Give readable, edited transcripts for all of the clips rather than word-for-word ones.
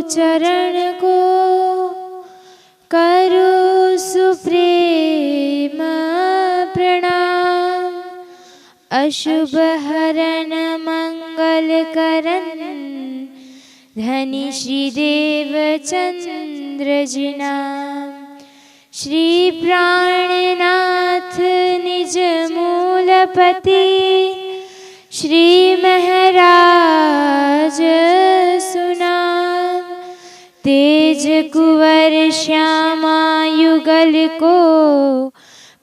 चरण को करो सुप्रेम प्रणाम। अशुभ हरण मंगल करन धनी श्रीदेव चंद्र जी नाम। श्री प्राणनाथ निज मूलपति श्री महराज सुनाम। तेज कुंवर श्यामा युगल को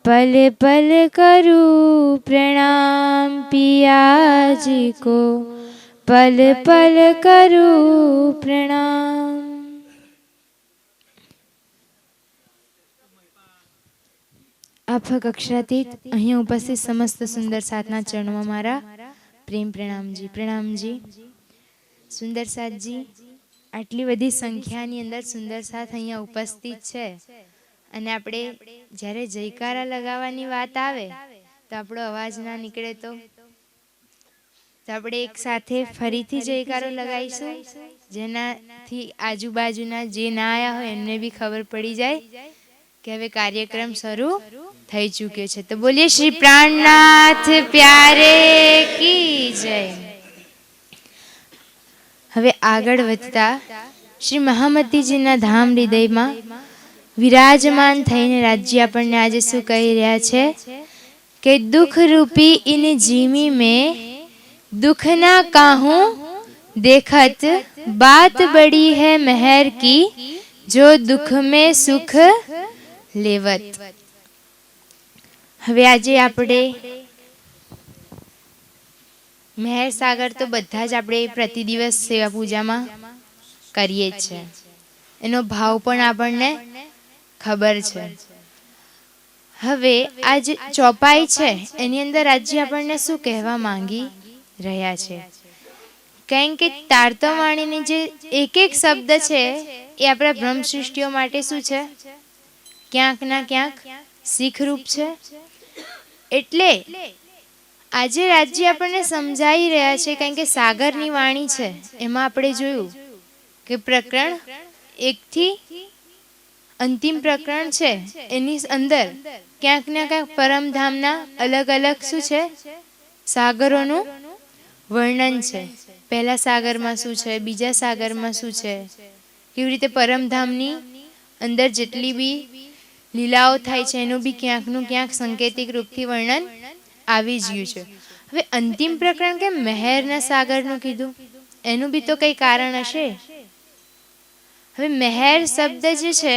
पल पल करूं प्रणाम। पियाजी को पल पल करूं प्रणाम। આફક અક્ષરાતીત અહીં ઉપસ્થિત સમસ્ત સુંદર સાતના ચરણમાં મારા પ્રેમ પ્રણામજી. પ્રણામજી સુંદર સાતજી. આટલી બધી સંખ્યાની અંદર સુંદર સાત અહીંયા ઉપસ્થિત છે અને આપણે જ્યારે જયકારા લગાવવાની વાત આવે તો આપણો અવાજ ના નીકળે તો આપણે એક સાથે ફરીથી જયકારો લગાવીશું, જેનાથી આજુબાજુના જે ના આવ્યા હોય એમને બી ખબર પડી જાય કે હવે કાર્યક્રમ શરૂ થઈ ચૂક્યો છે. તો બોલીએ શ્રી પ્રાણનાથ પ્યારે કી જય. હવે આગળ વધતા શ્રી મહામતીજીના ધામ હૃદયમાં વિરાજમાન થઈને રાજ્ય આપણને આજે શું કહી રહ્યા છે કે દુઃખ રૂપી ઇન જીમી में दुख ना काहूं देखत बात बड़ी है मेहर की जो दुख में सुख લેવત. હવે આજે આપણે મહેર સાગર તો બધા જ આપણે પ્રતિ દિવસ સેવા પૂજામાં કરીએ જ છે, એનો ભાવ પણ આપણને ખબર છે. હવે આ જે ચોપાઈ છે એની અંદર આજે આપણને શું કહેવા માંગી રહ્યા છે, કારણ કે તારતવાણીની જે એક એક શબ્દ છે એ આપણા બ્રહ્મ સૃષ્ટિઓ માટે શું છે, ક્યાંક ના ક્યાંક શીખરૂપ છે. એટલે આજે રાજ્ય આપણને સમજાઈ રહ્યા છે, કારણ કે સાગરની વાણી છે એમાં આપણે જોયું કે પ્રકરણ 1 થી અંતિમ પ્રકરણ છે એની અંદર ક્યાંક ના ક્યાંક પરમધામના અલગ અલગ શું છે સાગરોનું વર્ણન છે. પહેલા સાગરમાં શું છે, બીજા સાગરમાં શું છે, કેવી રીતે પરમધામની અંદર જેટલી બી લીલાઓ થાય છે એનું બી ક્યાંકનું ક્યાંક સંકેતિક રૂપથી વર્ણન આવી જ ગયું છે. હવે અંતિમ પ્રકરણ કે મહેરના સાગરનું કીધું, એનું બી તો કંઈ કારણ હશે. હવે મહેર શબ્દ જે છે,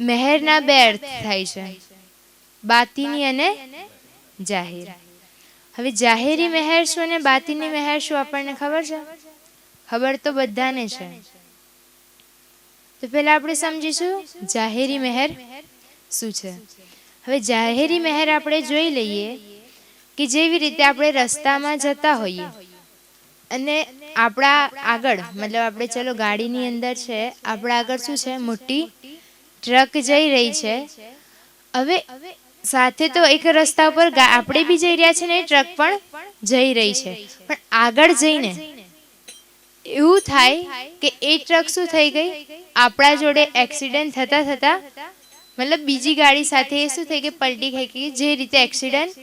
મહેરના બે અર્થ થાય છે, બાતિની અને જાહેર. હવે જાહેરી મહેર શું અને બાતિની મહેર શું આપણને ખબર છે? ખબર તો બધાને છે. તો પહેલા આપણે સમજીશું જાહેરી મહેર શું છે. હવે જાહેરી મહેર આપણે જોઈ લઈએ કે જેવી રીતે આપણે રસ્તામાં જતા હોઈએ અને આપણા આગળ મતલબ આપણે ચલો ગાડીની અંદર છે, આપણા આગળ શું છે, મોટી ટ્રક જઈ રહી છે. હવે સાથે તો એક રસ્તા ઉપર આપણે બી જઈ રહ્યા છે ને એ ટ્રક પણ જઈ રહી છે, પણ આગળ જઈને એવું થાય કે એ ટ્રક શું થઈ ગઈ, આપણા જોડે એક્સિડન્ટ થતા થતા મતલબ બીજી ગાડી સાથે એ શું થઈ ગઈ, પલટી ખાઈ ગઈ, જે રીતે એક્સિડન્ટ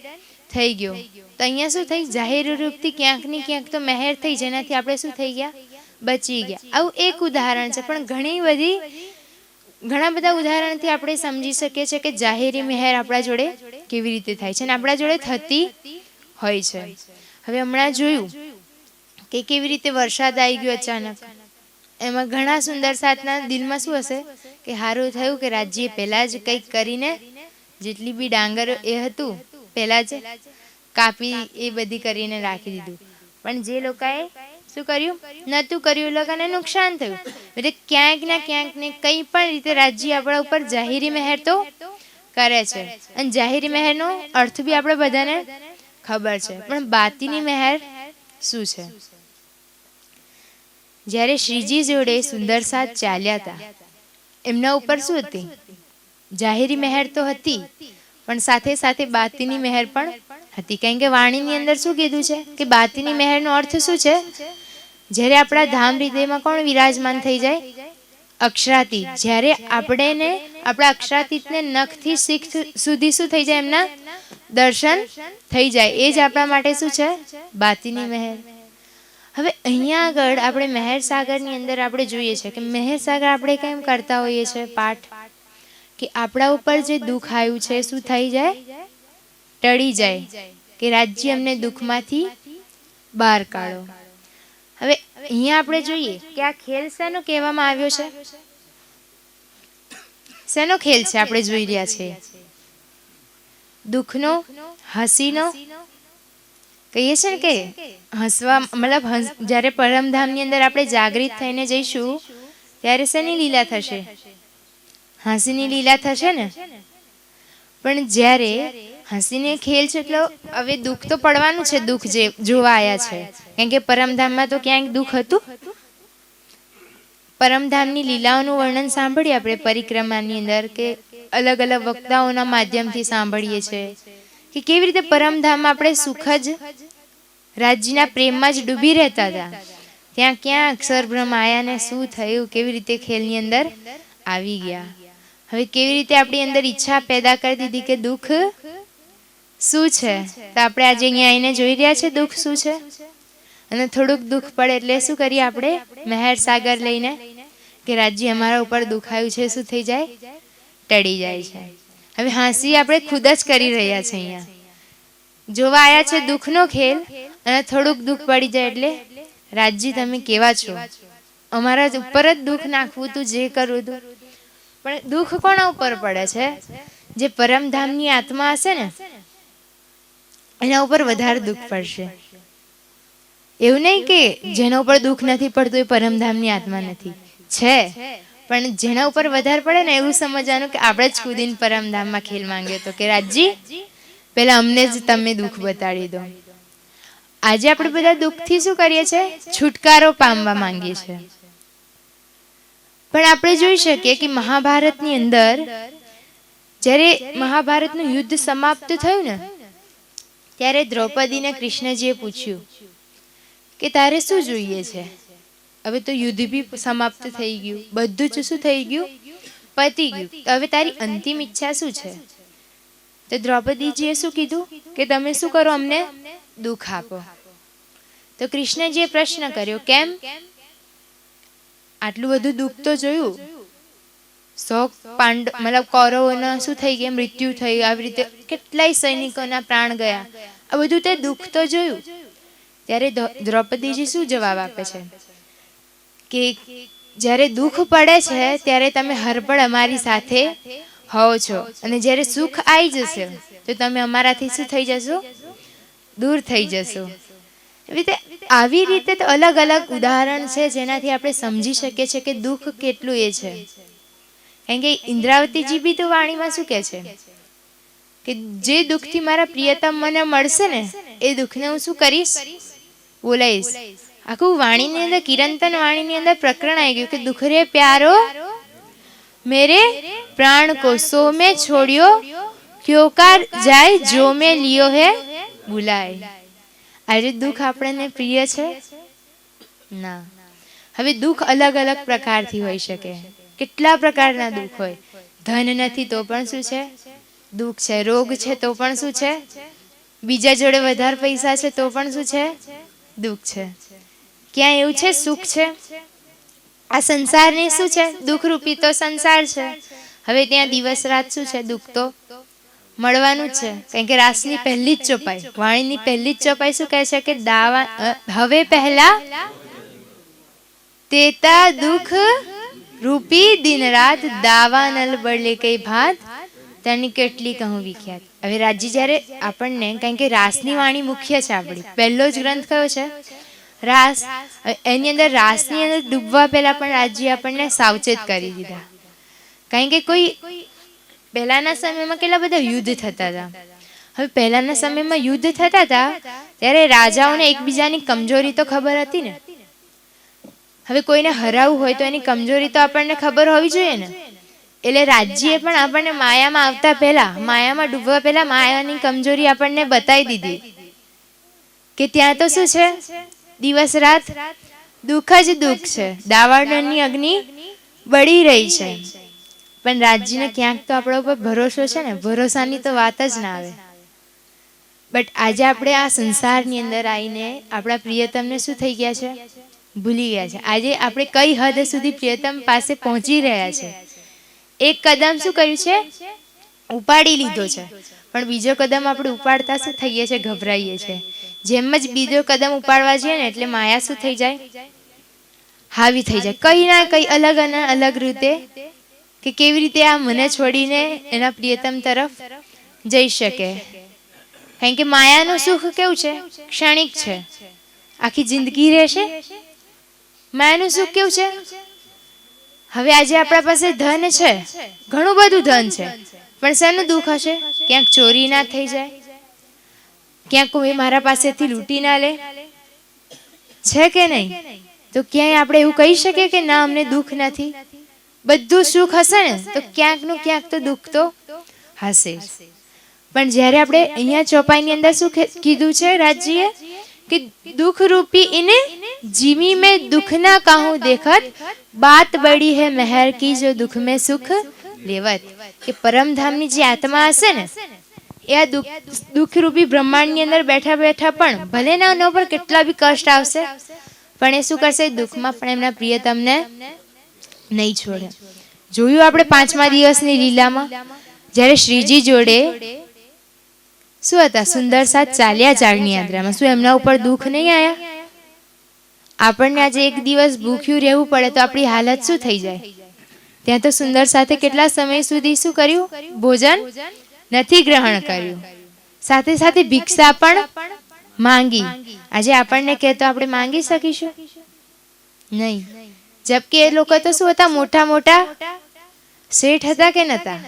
થઈ ગયો. તો અહીંયા શું થઈ, જાહેર રૂપથી ક્યાંક ને ક્યાંક તો મહેર થઈ, જેનાથી આપણે શું થઈ ગયા, બચી ગયા. આવું એક ઉદાહરણ છે, પણ ઘણા બધા ઉદાહરણથી આપણે સમજી શકીએ છીએ કે જાહેરી મહેર આપણા જોડે કેવી રીતે થાય છે અને આપણા જોડે થતી હોય છે. હવે હમણાં જોયું કે કેવી રીતે વરસાદ આવી ગયો અચાનક, એમાં ઘણા સુંદર સાતના દિલમાં શું હશે કે સારું થયું કે રાજ્યએ પહેલાં જ કંઈક કરીને જેટલી બી ડાંગર એ હતું પહેલાં જ કાપી એ બધી કરીને રાખી દીધું. પણ જે લોકોએ શું કર્યું, નહોતું કર્યું, એ લોકોને નુકસાન થયું. એટલે ક્યાંક ને કંઈ પણ રીતે રાજ્ય આપણા ઉપર જાહેરી મહેર તો કરે છે, અને જાહેરી મહેરનો અર્થ બી આપણે બધાને ખબર છે. પણ બાતીની મહેર શું છે? જ્યારે શ્રીજી જોડે સુંદર સાત ચાલ્યા હતા એમના ઉપર શું હતી, જાહેરી મહેર તો હતી, પણ સાથે સાથે બાતીની મહેર પણ હતી. કારણ કે વાણીની અંદર શું કીધું છે કે બાતીની મહેરનો અર્થ શું છે જ્યારે આપણા ધામ હૃદયમાં કોણ વિરાજમાન થઈ જાય? અક્ષરાતીત. જ્યારે આપણે આપણા અક્ષરાતીતને નખથી શીખ સુધી શું થઈ જાય? એમના દર્શન થઈ જાય. એ જ આપણા માટે શું છે? બાતીની મહેર. હવે અહીંયા આગળ આપણે મહેર સાગરની અંદર આપણે જોઈએ છે કે મહેર સાગર આપણે કેમ કરતા હોઈએ છીએ પાઠ, કે આપણા ઉપર જે દુઃખ આવ્યું છે શું થઈ જાય? ટળી જાય. કે રાજ્ય અમને દુઃખમાંથી બહાર કાઢો. હવે અહીંયા આપણે જોઈએ કે આ ખેલ શેનો કહેવામાં આવ્યો છે? શેનો ખેલ છે આપણે જોઈ રહ્યા છે? દુઃખનો, હસીનો. કહીએ છે ને કે હસવા, મતલબ જ્યારે પરમધામની અંદર આપણે જાગૃત થઈને જઈશું ત્યારે શેની લીલા થશે? હસીની લીલા થશે ને. પણ જ્યારે હસીને ખેલ છે એટલે હવે દુઃખ તો પડવાનું છે. દુઃખ જે જોવા આવ્યા છે, કેમ કે પરમધામમાં તો ક્યાંક દુઃખ હતું? પરમધામની લીલાઓનું વર્ણન સાંભળીએ આપણે પરિક્રમાની અંદર, કે અલગ અલગ વક્તાઓના માધ્યમથી સાંભળીએ છીએ કે કેવી રીતે પરમધામમાં આપણે સુખ જ રાજ્યના પ્રેમમાં જ ડૂબી રહેતા હતા. ત્યાં ક્યાં અક્ષરબ્રહ્મ આયા ને શું થયું, કેવી રીતે ખેલની અંદર આવી ગયા. હવે કેવી રીતે આપણી અંદર ઈચ્છા પેદા કરી દીધી કે દુઃખ શું છે. તો આપણે આજે અહીંયા આવીને જોઈ રહ્યા છે દુઃખ શું છે. અને થોડુંક દુઃખ પડે એટલે શું કરીએ આપણે? મહેર સાગર લઈને કે રાજ્ય અમારા ઉપર દુખાયું છે શું થઈ જાય? ટળી જાય છે. હવે હાંસી આપણે ખુદ જ કરી રહ્યા છે. અહીંયા જોવા આવ્યા છે દુઃખનો ખેલ, અને થોડુંક દુઃખ પડી જાય એટલે રાજ્ય તમે કેવા છો, અમારા ઉપર જ દુઃખ નાખવું તું, જે કરવું તું. પણ દુઃખ કોના ઉપર પડે છે? જે પરમધામની આત્મા હશે ને એના ઉપર વધારે દુઃખ પડશે. એવું નહીં કે જેના ઉપર દુઃખ નથી પડતું એ પરમધામની આત્મા નથી, છે. પણ જેના ઉપર વધારે પડે ને એવું સમજવાનું કે આપણે જ કુદીને પરમધામમાં ખેલ માંગ્યો હતો કે રાજજી પેલા અમને જ તમે દુઃખ બતાડી દો. આજે આપણે બધા દુઃખથી શું કરીએ છીએ? છુટકારો પામવા માંગીએ છીએ. પણ આપણે જોઈ શકીએ કે મહાભારતની અંદર જ્યારે મહાભારતનું યુદ્ધ સમાપ્ત થયું ને ત્યારે દ્રૌપદીને કૃષ્ણજીએ પૂછ્યું કે તારે શું જોઈએ છે? હવે તો યુદ્ધ બી સમાપ્ત થઈ ગયું, બધું જ શું થઈ ગયું? પતી ગયું. હવે તારી અંતિમ ઈચ્છા શું છે? તો દ્રૌપદીજીએ શું કીધું કે તમે શું કરો? અમને દુઃખ આપો. તો કૃષ્ણજીએ પ્રશ્ન કર્યો કેમ? આટલું બધું દુઃખ તો જોયું, 100 મતલબ કૌરવોના શું થઈ ગયા? મૃત્યુ થઈ. આવી રીતે કેટલાય સૈનિકોના પ્રાણ ગયા. આ બધું તે દુઃખ તો જોયું. ત્યારે દ્રૌપદીજી શું જવાબ આપે છે કે જ્યારે દુઃખ પડે છે ત્યારે તમે હરપળ અમારી સાથે હોવ છો, અને જ્યારે સુખ આવી જશે તો તમે અમારાથી શું થઈ જશો? દૂર થઈ જશો. આવી રીતે તો અલગ અલગ ઉદાહરણ છે જેનાથી આપણે સમજી શકીએ છીએ કે દુઃખ કેટલું એ છે. કારણ કે ઇન્દ્રાવતીજી બી તો વાણીમાં શું કહે છે કે જે દુઃખથી મારા પ્રિયતમ મને મળશે ને એ દુઃખને હું શું કરીશ? બોલાઈશ. આખું વાણીની અંદર, કિરંતન વાણીની અંદર પ્રકરણ આવી ગયું કે દુઃખ રે પ્યારો મેરે પ્રાણ કો સો મેં છોડ્યો ક્યો કાર જાય જો મેં લિયો હે ભૂલાય. આજે દુઃખ આપણને પ્રિય છે ના. હવે દુઃખ અલગ અલગ પ્રકારથી હોઈ શકે. કેટલા પ્રકારના દુઃખ હોય. ધન નથી તો પણ શું છે? દુઃખ છે. રોગ છે તો પણ શું છે? બીજા જોડે વધારે પૈસા છે તો પણ શું છે? દુઃખ છે. ક્યાં એવું છે સુખ છે? આ સંસારની શું છે? દુઃખરૂપી તો સંસાર છે. હવે ત્યાં દિવસ રાત શું છે? દુઃખ તો મળવાનું જ છે. કારણ કે રાસની પહેલી જ ચોપાઈ, વાણીની પહેલી જ ચોપાઈ શું કહે છે કે દાવા હવે પહેલા તેતા દુઃખ રૂપી દિન રાત દાવા નલ બળલે કઈ ભાત તેની કેટલી કહું વિખ્યાત. હવે રાજ્ય જ્યારે આપણને, કારણ કે રાસની વાણી મુખ્ય છે આપણી, પહેલો જ ગ્રંથ કયો છે? રાસ. એની અંદર રાસની અંદર ડૂબવા પહેલા પણ રાજ્ય આપણને સાવચેત કરી દીધા. કારણ કે કોઈ પહેલાના સમયમાં કેટલા બધા યુદ્ધ થતા હતા. હવે પહેલાના સમયમાં યુદ્ધ થતા હતા ત્યારે રાજાઓને એકબીજાની કમજોરી તો ખબર હતી ને. હવે કોઈને હરાવવું હોય તો એની કમજોરી તો આપણને ખબર હોવી જોઈએ ને. એટલે રાજ્યએ પણ આપણને માયામાં આવતા પહેલા, માયામાં ડૂબવા પહેલા માયાની કમજોરી આપણને બતાવી દીધી કે ત્યાં તો શું છે? દિવસ રાત દુઃખ જ દુઃખ છે, દાવાનળની અગ્નિ બળી રહી છે, પણ રાજજીને ક્યાંક તો આપણા ઉપર ભરોસો છે ને, ભરોસાની તો વાત જ ના આવે. બટ આજે આપણે આ સંસારની અંદર આવીને આપણા પ્રિયતમને શું થઈ ગયા છે, ભૂલી ગયા છે. આજે આપણે કઈ હદ સુધી પ્રિયતમ પાસે પહોંચી રહ્યા છે. એક કદમ શું કર્યું છે, ઉપાડી લીધો છે, પણ બીજો કદમ આપણે ઉપાડતા શું થઈએ છીએ, ગભરાઈએ છીએ. જેમ જ બીજો કદમ ઉપાડવા જઈએ ને એટલે માયા શું થઈ જાય, હાવી થઈ જાય, કઈ ના કઈ અલગ અને અલગ રીતે, કે કેવી રીતે આ મને છોડીને એના પ્રિયતમ તરફ જઈ શકે. કારણ કે માયાનું સુખ કેવું છે, ક્ષણિક છે, આખી જિંદગી રહેશે. માયાનું સુખ કેવું છે, હવે આજે આપણા પાસે ધન છે, ઘણું બધું ધન છે, પણ શેનું દુઃખ હશે, ક્યાંક ચોરી ના થઈ જાય, ક્યાંક કોઈ મારા પાસેથી લૂંટી ના લે, છે કે નહીં? તો ક્યાંય આપણે એવું કહી શકીએ કે ના અમને દુઃખ નથી. બધું સુખ હશે ને તો ક્યાંક નું ક્યાંક તો દુઃખ તો હશે. પણ જ્યારે આપણે અહીંયા ચોપાઈની અંદર શું કીધું છે રાજજીએ, કે દુઃખ રૂપી ઇને જીમી મેં દુઃખ ના કહું દેખત, બાત બડી હે મહેર કી જો દુઃખ મેં સુખ લેવત. કે પરમધામની જે આત્મા હશે ને એ આ દુઃખ રૂપી બ્રહ્માંડની અંદર બેઠા બેઠા પણ ભલે ના એના ઉપર કેટલા બી કષ્ટ આવશે, પણ એ શું કરશે, દુઃખમાં પણ એમના પ્રિયતમને નહીં છોડે. જોયું આપણે 5મા દિવસની લીલામાં જ્યારે શ્રીજી જોડે શું હતા, સુંદર સાથ ચાલ્યા ચાળની યાત્રામાં, શું એમના ઉપર દુઃખ નહીં આયા? આપણને આજે એક દિવસ ભૂખ્યું રહેવું પડે તો આપણી હાલત શું થઈ જાય? ત્યાં તો સુંદર સાથે કેટલા સમય સુધી શું કર્યું, ભોજન નથી ગ્રહણ કર્યું, સાથે સાથે ભિક્ષા પણ માંગી. આજે આપણને કહે તો આપણે માંગી શકીશું નહીં. જબકે એ લોકો તો શું હતા, મોટા મોટા શેઠ હતા કે નતા,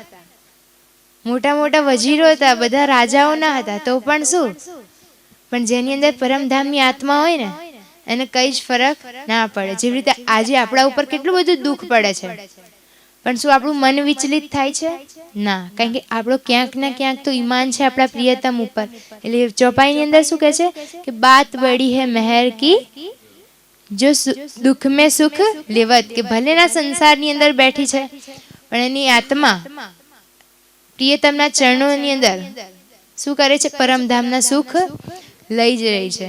મોટા મોટા વજીરો હતા, બધા રાજાઓ ના હતા, તો પણ શું, પણ જેની અંદર પરમધામની આત્મા હોય ને એને કઈ જ ફરક ના પડે. જેવી રીતે આજે આપણા ઉપર કેટલું બધું દુઃખ પડે છે, પણ શું આપણું મન વિચલિત થાય છે? ના, કારણ કે આપણો ક્યાંક ના ક્યાંક તો ઈમાન છે આપણા પ્રિયતમ ઉપર. એટલે ચોપાઈની અંદર શું કહે છે કે બાત બડી હે મહેર કી જો દુઃખ મેં સુખ લેવત. કે ભલે ના સંસારની અંદર બેઠી છે, પણ એની આત્મા પ્રિયતમના ચરણોની અંદર શું કરે છે, પરમધામના સુખ લઈ જ રહી છે.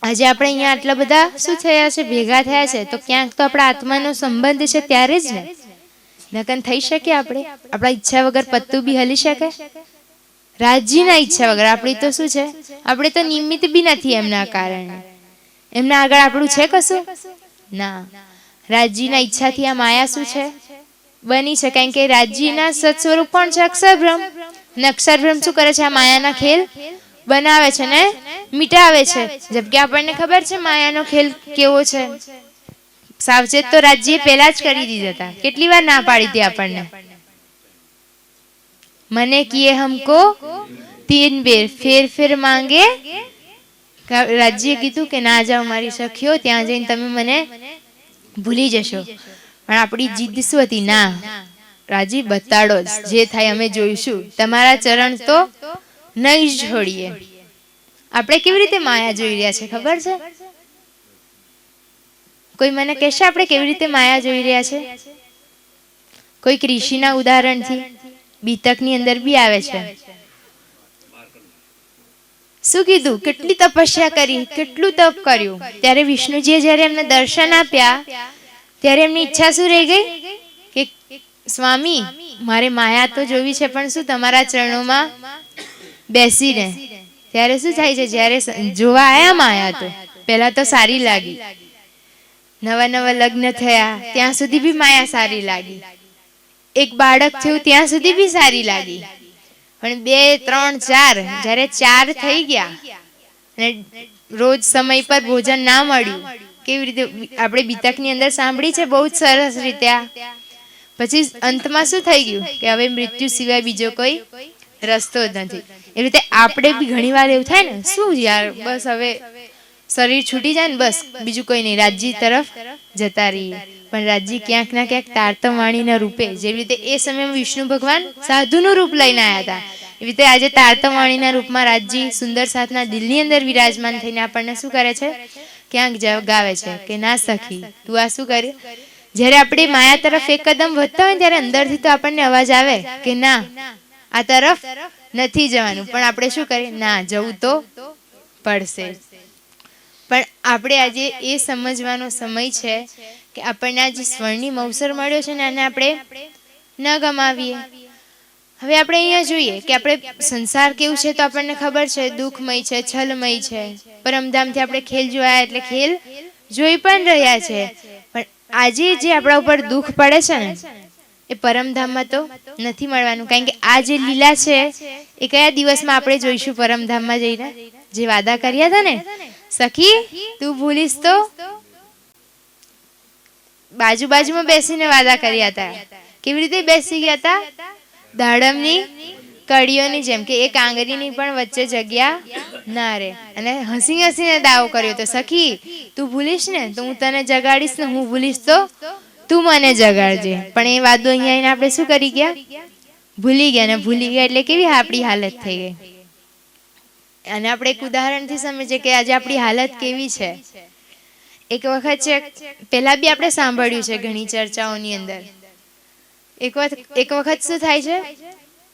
આજે આપણે અહીંયા આટલા બધા શું થયા છે, ભેગા થયા છે, તો ક્યાંક તો આપણા આત્માનો સંબંધ છે ત્યારે જ ને. નકન થઈ શકે આપણે આપણા ઈચ્છા વગર પત્તું બી હલી શકે? રાજજીના ઈચ્છા વગર. આપણી તો શું છે, આપણે તો નિમિત્ત બી નથી એમના કારણે. એમના આગળ આપણું છે કશું ના. રાજજીના ઈચ્છાથી આ માયા શું છે, બની છે. કારણ કે રાજજીના સત સ્વરૂપ કોણ છે, અક્ષરબ્રહ્મ. અને અક્ષરબ્રહ્મ શું કરે છે, આ માયાના ખેલ બનાવે છે ને મિટાવે છે. જબકે આપણને ખબર છે માયાનો ખેલ કેવો છે. સાવચેત તો રાજ્યએ પહેલા જ કરી દીધા હતા. કેટલી વાર ના પાડી હતી આપણને, મને કિએ હમકો 3 બેર, ફેર ફેર માંગે. રાજ્યએ કીધું કે ના જાઓ મારી સખીઓ, ત્યાં જઈને તમે મને ભૂલી જશો. પણ આપણી જીદ શું હતી, ના રાજી બતાડો જ, જે થાય અમે જોઈશું, તમારા ચરણ તો નહીં જ છોડીએ. આપણે કેવી રીતે માયા જોઈ રહ્યા છે ખબર છે? કોઈ મને કહેશે આપણે કેવી રીતે માયા જોઈ રહ્યા છે? કોઈક ઋષિના ઉદાહરણથી. બીતકની અંદર બી આવે છે. શું કીધું, કેટલી તપસ્યા કરી, કેટલું તપ કર્યું. ત્યારે વિષ્ણુજીએ જ્યારે એમને દર્શન આપ્યા ત્યારે એમની ઈચ્છા શું રહી ગઈ કે સ્વામી મારે માયા તો જોવી છે, પણ શું તમારા ચરણોમાં બેસીને. ત્યારે શું થાય છે, જ્યારે જોવા આયા માયા તો પહેલા તો સારી લાગી, નવા નવા લગ્ન થયા ત્યાં સુધી બી માયા સારી લાગી, એક બાળક થયું ત્યાં સુધી બી સારી લાગી, પણ 2, 3, 4 જ્યારે 4 થઈ ગયા અને રોજ સમય પર ભોજન ના મળ્યું, કેવી રીતે આપણે બીતકની અંદર સાંભળી છે બહુ જ સરસ રીતે. પછી અંતમાં શું થઈ ગયું કે હવે મૃત્યુ સિવાય બીજો કોઈ રસ્તો જ નથી. એવી રીતે આપણે બી ઘણી વાર એવું થાય ને, શું યાર બસ હવે શરીર છૂટી જાય ને બસ બીજું કોઈ નહીં, રાજજી તરફ જતા રહીએ. પણ રાજજી ક્યાંક ના ક્યાંક તારતમવાણીના રૂપે, જેવી રીતે એ સમયમાં વિષ્ણુ ભગવાન સાધુનું રૂપ લઈને આવ્યા હતા, એવી રીતે આજે તારતમવાણીના રૂપમાં રાજજી સુંદર સાથના દિલની અંદર વિરાજમાન થઈને આપણને શું કરે છે, ક્યાંક ગાવે છે કે ના સખી તું આ શું કર્યું. જ્યારે આપણે માયા તરફ એક કદમ વધતા હોય ત્યારે અંદરથી તો આપણને અવાજ આવે કે ના આ તરફ નથી જવાનું, પણ આપણે શું કરીએ, ના જવું તો પડશે. પણ આપણે આજે એ સમજવાનો સમય છે કે આપણને આ જે સ્વર્ણિમ અવસર મળ્યો છે ને આને આપણે ન ગમાવીએ. હવે આપણે અહીંયા જોઈએ કે આપણે સંસાર કેવું છે તો આપણને ખબર છે, દુઃખમય છે, છલમય છે. પરમધામથી આપણે ખેલ જોયા એટલે ખેલ જોઈ પણ રહ્યા છે, પણ આજે જે આપણા ઉપર દુઃખ પડે છે ને એ પરમધામમાં તો નથી મળવાનું. કારણ કે આ જે લીલા છે એ કયા દિવસમાં આપણે જોઈશું પરમધામમાં જઈને? જે વાદા કર્યા હતા ને, સખી તું ભૂલીશ તો, બાજુમાં બેસીને વાદા કર્યા હતા. કેવી રીતે બેસી ગયા હતા? દાડમની કડીઓની જેમ કે એક આંગળીની પણ વચ્ચે જગ્યા ના રહે. અને હસીને દાવો કર્યો તો, સખી તું ભૂલીશ ને તો હું તને જગાડીશ ને હું ભૂલીશ તો તું મને જગાડજે. પણ એ વાદો અહીંયા આવીને આપણે શું કરી ગયા? ભૂલી ગયા. ને ભૂલી ગયા એટલે કેવી આપણી હાલત થઈ ગઈ. અને આપણે એક ઉદાહરણથી સમજીએ કે આજે આપણી હાલત કેવી છે. એક વખત છે, પહેલા બી આપણે સાંભળ્યું છે ઘણી ચર્ચાઓની અંદર, એક વખત શું થાય છે,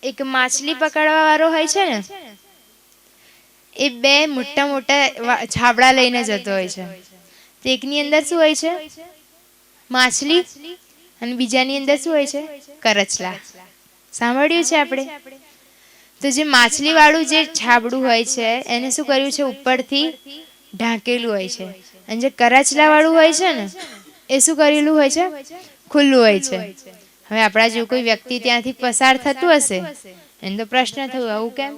એક માછલી પકડવા વાળો હોય છે ને એ બે મોટા છાબડા લઈને જતો હોય છે. તો એકની અંદર શું હોય છે? માછલી. અને બીજાની અંદર શું હોય છે? કરચલા. સાંભળ્યું છે આપણે. તો જે માછલી વાળું જે છાબડું હોય છે એને શું કર્યું છે? ઉપરથી ઢાંકેલું હોય છે. અને જે કરચલા વાળું હોય છે ને એ શું કરેલું હોય છે? ખુલ્લું હોય છે. હવે આપણા જેવું કોઈ વ્યક્તિ ત્યાંથી પસાર થતું હશે એને તો પ્રશ્ન થયો, આવું કેમ?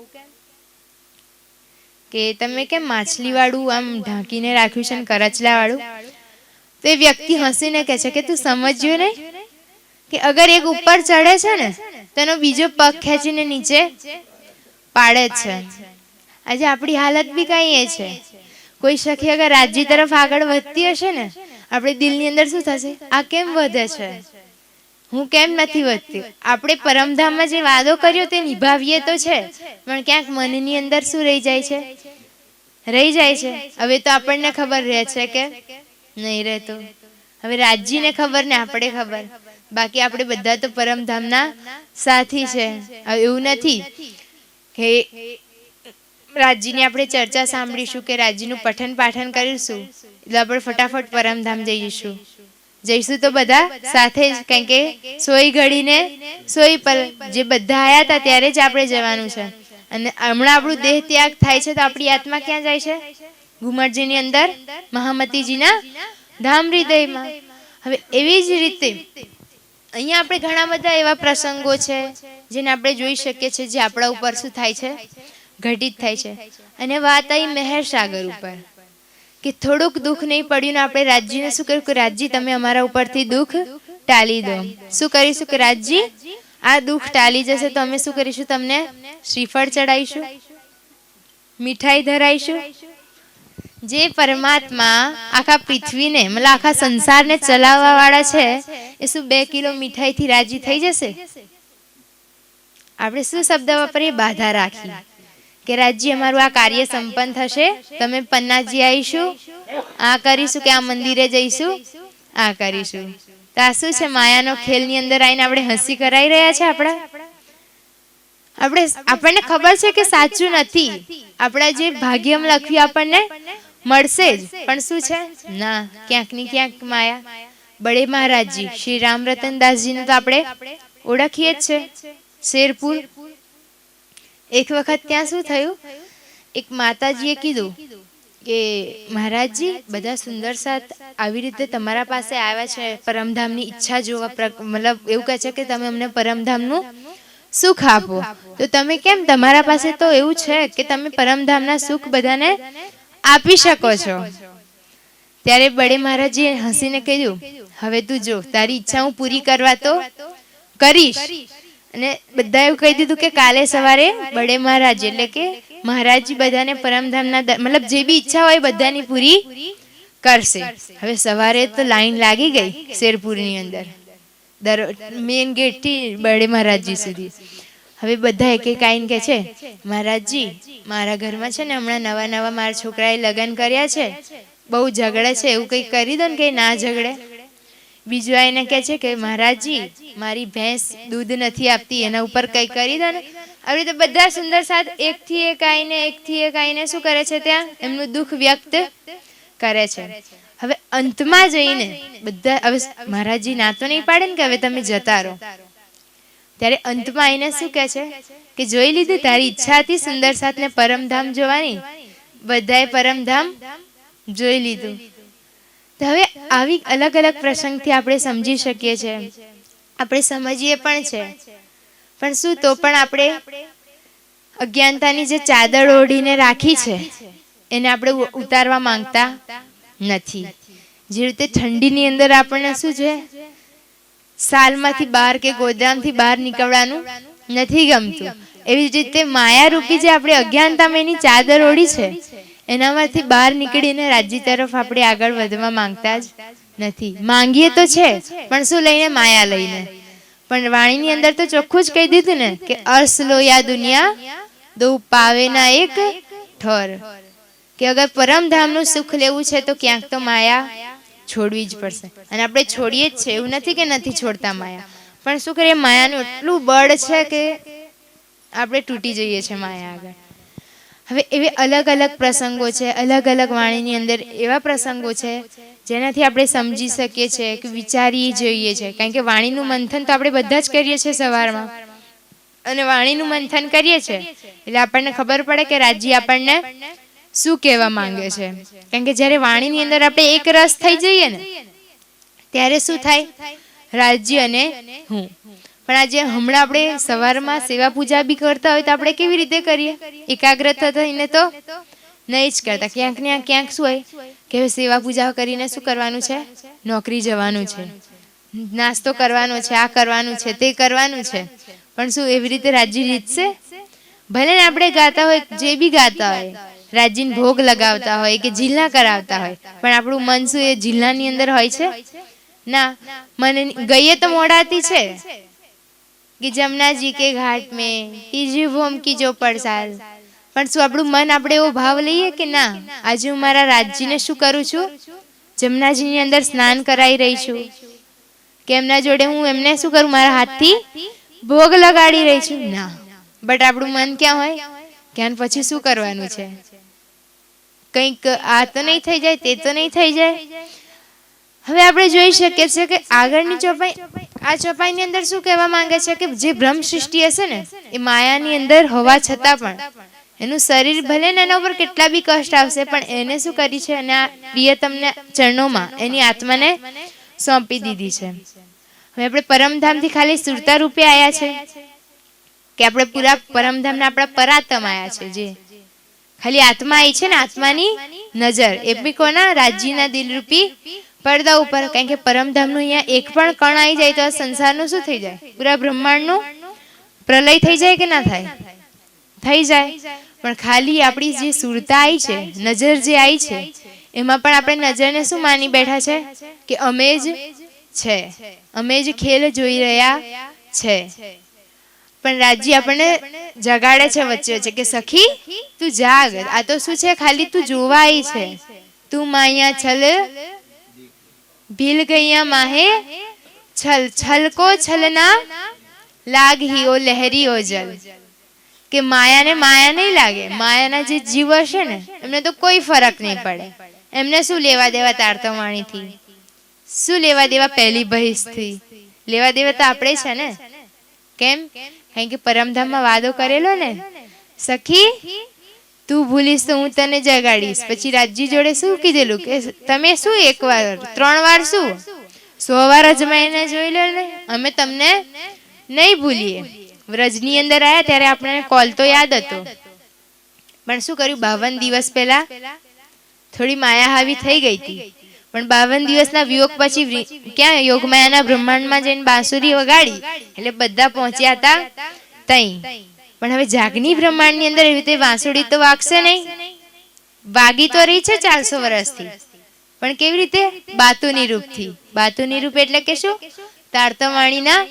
કે તમે કેમ માછલી વાળું આમ ઢાંકીને રાખ્યું છે ને કરચલા વાળું? તો એ વ્યક્તિ હસીને કહે છે કે તું સમજ્યું નહીં કે અગર એક ઉપર ચડે છે ને તેનો બીજો પગ ખેંચીને નીચે પાડે જ છે. આજે આપણી હાલત બી કઈ એ છે. કોઈ સખી અગર રાજ્ય તરફ આગળ વધતી હશે ને આપણે દિલની અંદર શું થશે? આ કેમ વધે છે? હું કેમ નથી વધતી? આપણે પરમધામમાં જે વાદો કર્યો તે નિભાવીએ તો છે, પણ ક્યાંક મનની અંદર શું રહી જાય છે? રહી જાય છે. હવે તો આપણને ખબર રહે છે કે નહીં રહેતો. હવે રાજ્યને ખબર ને આપણે ખબર, બાકી આપણે બધા તો પરમધામના સાથી છે. એવું નથી કે રાજ્યની આપણે ચર્ચા સાંભળીશું કે રાજ્યનું પઠન પાઠન કરીશું એટલે આપણે ફટાફટ પરમધામ જઈશું તો બધા સાથે જ. કારણ કે સોઈ ઘડીને સોઈ પર જે બધા આયા હતા ત્યારે જ આપણે જવાનું છે. અને હમણાં આપણું દેહ ત્યાગ થાય છે તો આપણી આત્મા ક્યાં જાય છે? ઘુમટજીની અંદર મહામતીજીના ધામ હૃદયમાં. હવે એવી જ રીતે અહીંયા આપણે ઘણા બધા એવા પ્રસંગો છે જેને આપણે જોઈ શકીએ છીએ જે આપણા ઉપર શું થાય છે? ઘટિત થાય છે. અને વાત આવી મહેર સાગર ઉપર કે થોડુંક દુઃખ નહીં પડ્યું ને આપણે રાજ્યને શું કર્યું કે રાજ્ય તમે અમારા ઉપરથી દુઃખ ટાળી દો. શું કરીશું કે રાજ્ય આ દુઃખ ટાળી જશે તો અમે શું કરીશું? તમને શ્રીફળ ચડાવીશું, મીઠાઈ ધરાઈશું. જે પરમાત્મા આખા પૃથ્વીને મતલબ આખા સંસારને ચલાવવા વાળા છે એ શું 2 કિલો મીઠાઈથી રાજી થઈ જશે? આપણે શું શબ્દ વાપરીએ? બાધા રાખી કે રાજ્ય અમારું આ કાર્ય સંપન્ન થશે, તમે પન્નાજી આવીશું, આ કરીશું કે આ મંદિરે જઈશું, આ કરીશું. તો આ શું છે? માયાનો ખેલની અંદર આવીને આપણે હસી કરાઈ રહ્યા છે. આપણને ખબર છે કે સાચું નથી. આપણા જે ભાગ્યમાં લખ્યું આપણને મળશે જ, પણ શું છે? ના, ક્યાંક ની ક્યાંક માયા. બડે મહારાજજી શ્રી રામ રતનદાસજીને તો આપણે ઓળખીએ જ છે, શેરપુર. એક વખત ત્યાં શું થયું, એક માતાજીએ કીધું કે મહારાજજી બધા સુંદર સાથ આવી રીતે તમારા પાસે આવ્યા છે પરમધામની ઈચ્છા જોવા, મતલબ એવું કહે છે કે તમે અમને પરમધામનું સુખ આપો. તો તમે કેમ, તમારા પાસે તો એવું છે કે તમે પરમધામના સુખ બધાને આપી શકો છો. ત્યારે બડે મહારાજજીએ હસીને કહ્યું, હવે તું જો, તારી ઈચ્છા હું પૂરી કરવા તો કરીશ. અને બધા એવું કહી દીધું કે કાલે સવારે બડે મહારાજ એટલે કે મહારાજજી બધાને પરમધામના મતલબ જે બી ઈચ્છા હોય બધાની પૂરી કરશે. હવે સવારે તો લાઈન લાગી ગઈ શેરપુરની અંદર, મેઇન ગેટ થી બડે મહારાજજી સુધી. હવે બધા એક એક આઈને કે છે, મહારાજજી મારા ઘરમાં છે ને હમણાં નવા મારા છોકરાએ લગ્ન કર્યા છે, બહુ ઝઘડે છે એવું કંઈ કરી દો ને કે ના ઝઘડે. બીજું આઈને કહે છે કે મહારાજજી મારી ભેંસ દૂધ નથી આપતી, એના ઉપર કંઈ કરી દો ને. આવી રીતે બધા સુંદર સાથ એકથી એક આવીને શું કરે છે, ત્યાં એમનું દુઃખ વ્યક્ત કરે છે. હવે અંતમાં જઈને બધા, હવે મહારાજજી ના તો નહીં પાડે ને કે હવે તમે જતા રહો. ત્યારે અંતમાં આવીને શું કહે છે કે જોઈ લીધું, તારી ઈચ્છા હતી સુંદર સાથને પરમધામ જોવાની, બધાએ પરમધામ જોઈ લીધું. તો હવે આવી અલગ અલગ પ્રસંગથી આપણે સમજી શકીએ છીએ, આપણે સમજીએ પણ છે. પણ શું તો પણ આપણે અજ્ઞાનતાની જે ચાદર ઓઢીને રાખી છે એને આપણે ઉતારવા માંગતા નથી. જે રીતે ઠંડીની અંદર આપણને શું છે, સાલમાંથી બહાર કે ગોદામથી બહાર નીકળવાનું નથી ગમતું, એવી જ રીતે માયારૂપી જે આપણે અજ્ઞાનતામાં એની ચાદર ઓઢી છે એનામાંથી બહાર નીકળીને રાજ્ય તરફ આપણે આગળ વધવા માંગતા જ નથી. માંગીએ તો છે પણ શું લઈને? માયા લઈને. પણ વાણીની અંદર તો ચોખ્ખું જ કહી દીધું ને કે અર્સ લો યા દુનિયા દો પાવે ના એક ઠોર, કે અગર પરમધામનું સુખ લેવું છે તો ક્યાંક તો માયા છોડવી જ પડશે. અને આપણે છોડીએ જ છે, એવું નથી કે નથી છોડતા માયા, પણ શું કરીએ, માયાનું એટલું બળ છે કે આપણે તૂટી જઈએ છીએ માયા આગળ. હવે એવી અલગ અલગ પ્રસંગો છે, અલગ અલગ વાણીની અંદર એવા પ્રસંગો છે જેનાથી આપણે સમજી શકીએ છીએ કે વિચારી જોઈએ છે. કારણ કે વાણીનું મંથન તો આપણે બધા જ કરીએ છીએ સવારમાં, અને વાણીનું મંથન કરીએ છીએ એટલે આપણને ખબર પડે કે રાજ્ય આપણને શું કહેવા માંગે છે. કારણ કે જ્યારે વાણીની અંદર આપણે એક રસ થઈ જઈએ ને ત્યારે શું થાય, રાજ્ય અને હું. પણ આજે હમણાં આપણે સવારમાં સેવા પૂજા બી કરતા હોય તો આપણે કેવી રીતે કરીએ? એકાગ્રતા થઈને તો નહીં જ કરતા. ક્યાંક ને ક્યાંક શું હોય કે સેવા પૂજા કરીને શું કરવાનું છે, નોકરી જવાનું છે, નાસ્તો કરવાનો છે, આ કરવાનું છે, તે કરવાનું છે. પણ શું એવી રીતે રાજ્ય જીતશે? ભલે ને આપણે ગાતા હોય, જે બી ગાતા હોય, રાજ્યને ભોગ લગાવતા હોય કે જિલ્લા કરાવતા હોય, પણ આપણું મન શું એ જિલ્લાની અંદર હોય છે? ના. મને ગઈએ તો મોડાતી છે कि जमुना जी के घाट में तीजी भूम की जो परसाल, પણ શું આપણું મન આપણે એવો ભાવ લઈએ કે ના આજે હું મારા રાજ્યને શું કરું છું, જમનાજીની અંદર સ્નાન કરાવી રહી છું, કે એમના જોડે હું એમને શું કરું, મારા હાથથી ભોગ લગાડી રહી છું? ના. બટ આપણું મન ક્યાં હોય, ક્યાં પછી શું કરવાનું છે, કંઈક આ તો નહીં થઈ જાય, તે તો નહીં થઈ જાય. હવે આપણે જોઈ શકીએ છીએ કે આગળની ચોપાઈ, આ ચોપાઈની અંદર શું કહેવા માંગે છે કે જે બ્રહ્મ સૃષ્ટિ હશે ને એ માયાની અંદર હોવા છતાં પણ એનું શરીર ભલે ને એના ઉપર કેટલા બી કષ્ટ આવશે પણ એને શું કરી છે, અને આ પ્રિયતમને ચરણોમાં એની આત્માને સોંપી દીધી છે. હવે આપણે પરમધામથી ખાલી સુરતા રૂપે આવ્યા છે કે આપણે પૂરા પરમધામના આપણા પરાતમ આવ્યા છે, જે ખાલી આત્મા આવી છે ને, આત્માની નજર એ બી કોના? રાજ્યના દિલરૂપી પડદા ઉપર. કારણ કે પરમધામનું અહીંયા એક પણ કણ આવી જાય તો આ સંસારનું શું થઈ જાય, પૂરા બ્રહ્માંડનું પ્રલય થઈ જાય કે ના થાય? થઈ જાય. પણ ખાલી આપણી જે સુરતા આવી છે, નજર જે આવી છે, એમાં પણ આપણે નજરને શું માની બેઠા છે કે અમે જ છે, અમે જ ખેલ જોઈ રહ્યા છે. પણ રાજ્ય આપણને જગાડે છે વચ્ચે વચ્ચે કે સખી તું જાગ, આ તો શું છે, ખાલી તું જોવા આવી છે, તું માયા છલ ભીલ ગૈયા માહે છલ, છલ કો છલના લાગ હી ઓ લહેરી ઓ જલ, કે માયાને માયા નહીં લાગે. માયાના જે જીવ હશે ને એમને તો કોઈ ફરક નહીં પડે, એમને શું લેવા દેવા તારતમાણીથી, શું લેવા દેવા પહેલી બહિષથી, લેવા દેવા તો આપણે છે ને. કેમ? કારણ કે પરમધામમાં વાદો કરેલો ને, સખી તું ભૂલીશ તો હું તને જગાડીશ. પછી રાજ્ય જોડે શું કીધેલું કે તમે શું 1 વાર 3 વાર શું 100 વાર અજમાઈને જોઈ લો ને, અમે તમને નહીં ભૂલીએ. વ્રજની અંદર આવ્યા ત્યારે આપણને કોલ તો યાદ હતો, પણ શું કર્યું, 52 દિવસ પહેલા થોડી માયા હાવી થઈ ગઈ હતી. પણ 52 દિવસના વિયોગ પછી ક્યાં યોગમાયાના બ્રહ્માંડમાં જઈને બાંસુરી વગાડી એટલે બધા પહોંચ્યા હતા તઈ. પણ હવે જાગની બ્રહ્માંડની અંદર એવી રીતે વાંસુડી તો વાગશે નહીં, વાગી તો રહી છે 400 વર્ષથી, પણ કેવી રીતે? બાતુની રૂપથી. બાતુની રૂપ એટલે કે શું? તાર્તવાણીના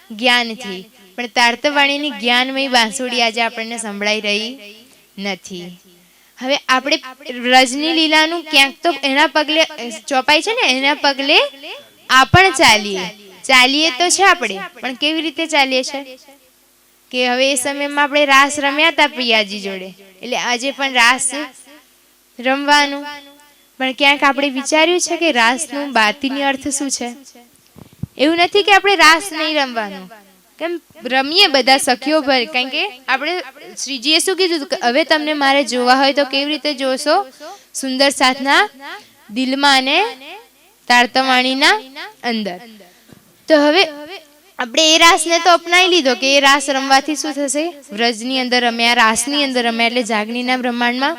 જ્ઞાનથી. પણ તાર્તવાણીની જ્ઞાનમય બાંસુડી આજે આપણને સંભળાઈ રહી નથી. હવે આપણે રજની લીલાનું ક્યાંક તો એના પગલે ચોપાઈ છે ને, એના પગલે આપણ ચાલીએ તો છે આપણે, પણ કેવી રીતે ચાલીએ છે કે હવે એ સમયમાં આપણે રાસ રમ્યા હતા પિયાજી જોડે, એટલે આજે પણ રાસ રમવાનું, પણ ક્યાંક આપણે વિચાર્યું છે કે રાસનું બાતીની અર્થ શું છે? એવું નથી કે આપણે રાસ નહીં રમવાનું, કેમ રમીએ બધા સખીઓ ભર, કારણ કે આપણે શ્રીજીએ શું કીધું કે હવે તમને મારે જોવા હોય તો કેવી રીતે જોશો? સુંદર સાથના દિલમાં અને તારતમાણીના અંદર. તો હવે આપણે એ રાસને તો અપનાવી લીધો કે એ રાસ રમવાથી શું થશે? વ્રજની અંદર રમ્યા, રાસની અંદર રમ્યા, એટલે જાગણીના બ્રહ્માંડમાં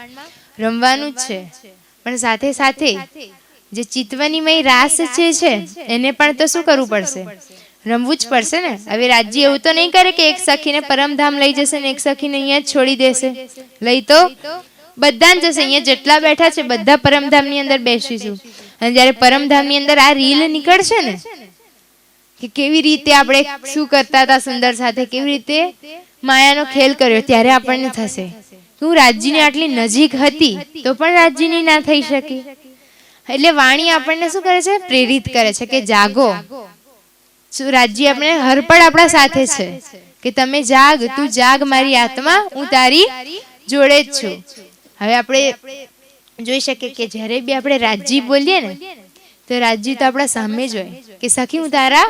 રમવાનું જ છે. પણ સાથે સાથે જે ચિત્તવનીમય રાસ જે છે એને પણ તો શું કરવું પડશે? રમવું જ પડશે ને. હવે રાજ્ય એવું તો નહીં કરે કે એક સખીને પરમધામ લઈ જશે ને એક સખીને અહીંયા જ છોડી દેશે. લઈ તો બધા જ જશે. અહીંયા જેટલા બેઠા છે બધા પરમધામની અંદર બેસીશું. અને જ્યારે પરમધામની અંદર આ રીલ નીકળશે ને કે કેવી રીતે આપણે શું કરતા હતા સુંદર સાથે, કેવી રીતે માયાનો ખેલ કર્યો, ત્યારે આપણને થશે હું રાજ્યની આટલી નજીક હતી તો પણ રાજ્યની ના થઈ શકી. એટલે વાણી આપણને શું કરે છે? પ્રેરિત કરે છે કે જાગો. રાજ્ય આપણે હરપળ આપણા સાથે છે કે તમે જાગ, તું જાગ મારી આત્મા, હું તારી જોડે જ છું. હવે આપણે જોઈ શકીએ કે જ્યારે બી આપણે રાજ્ય બોલીએ ને તો રાજ્ય તો આપણા સામે જ હોય કે સખી હું તારા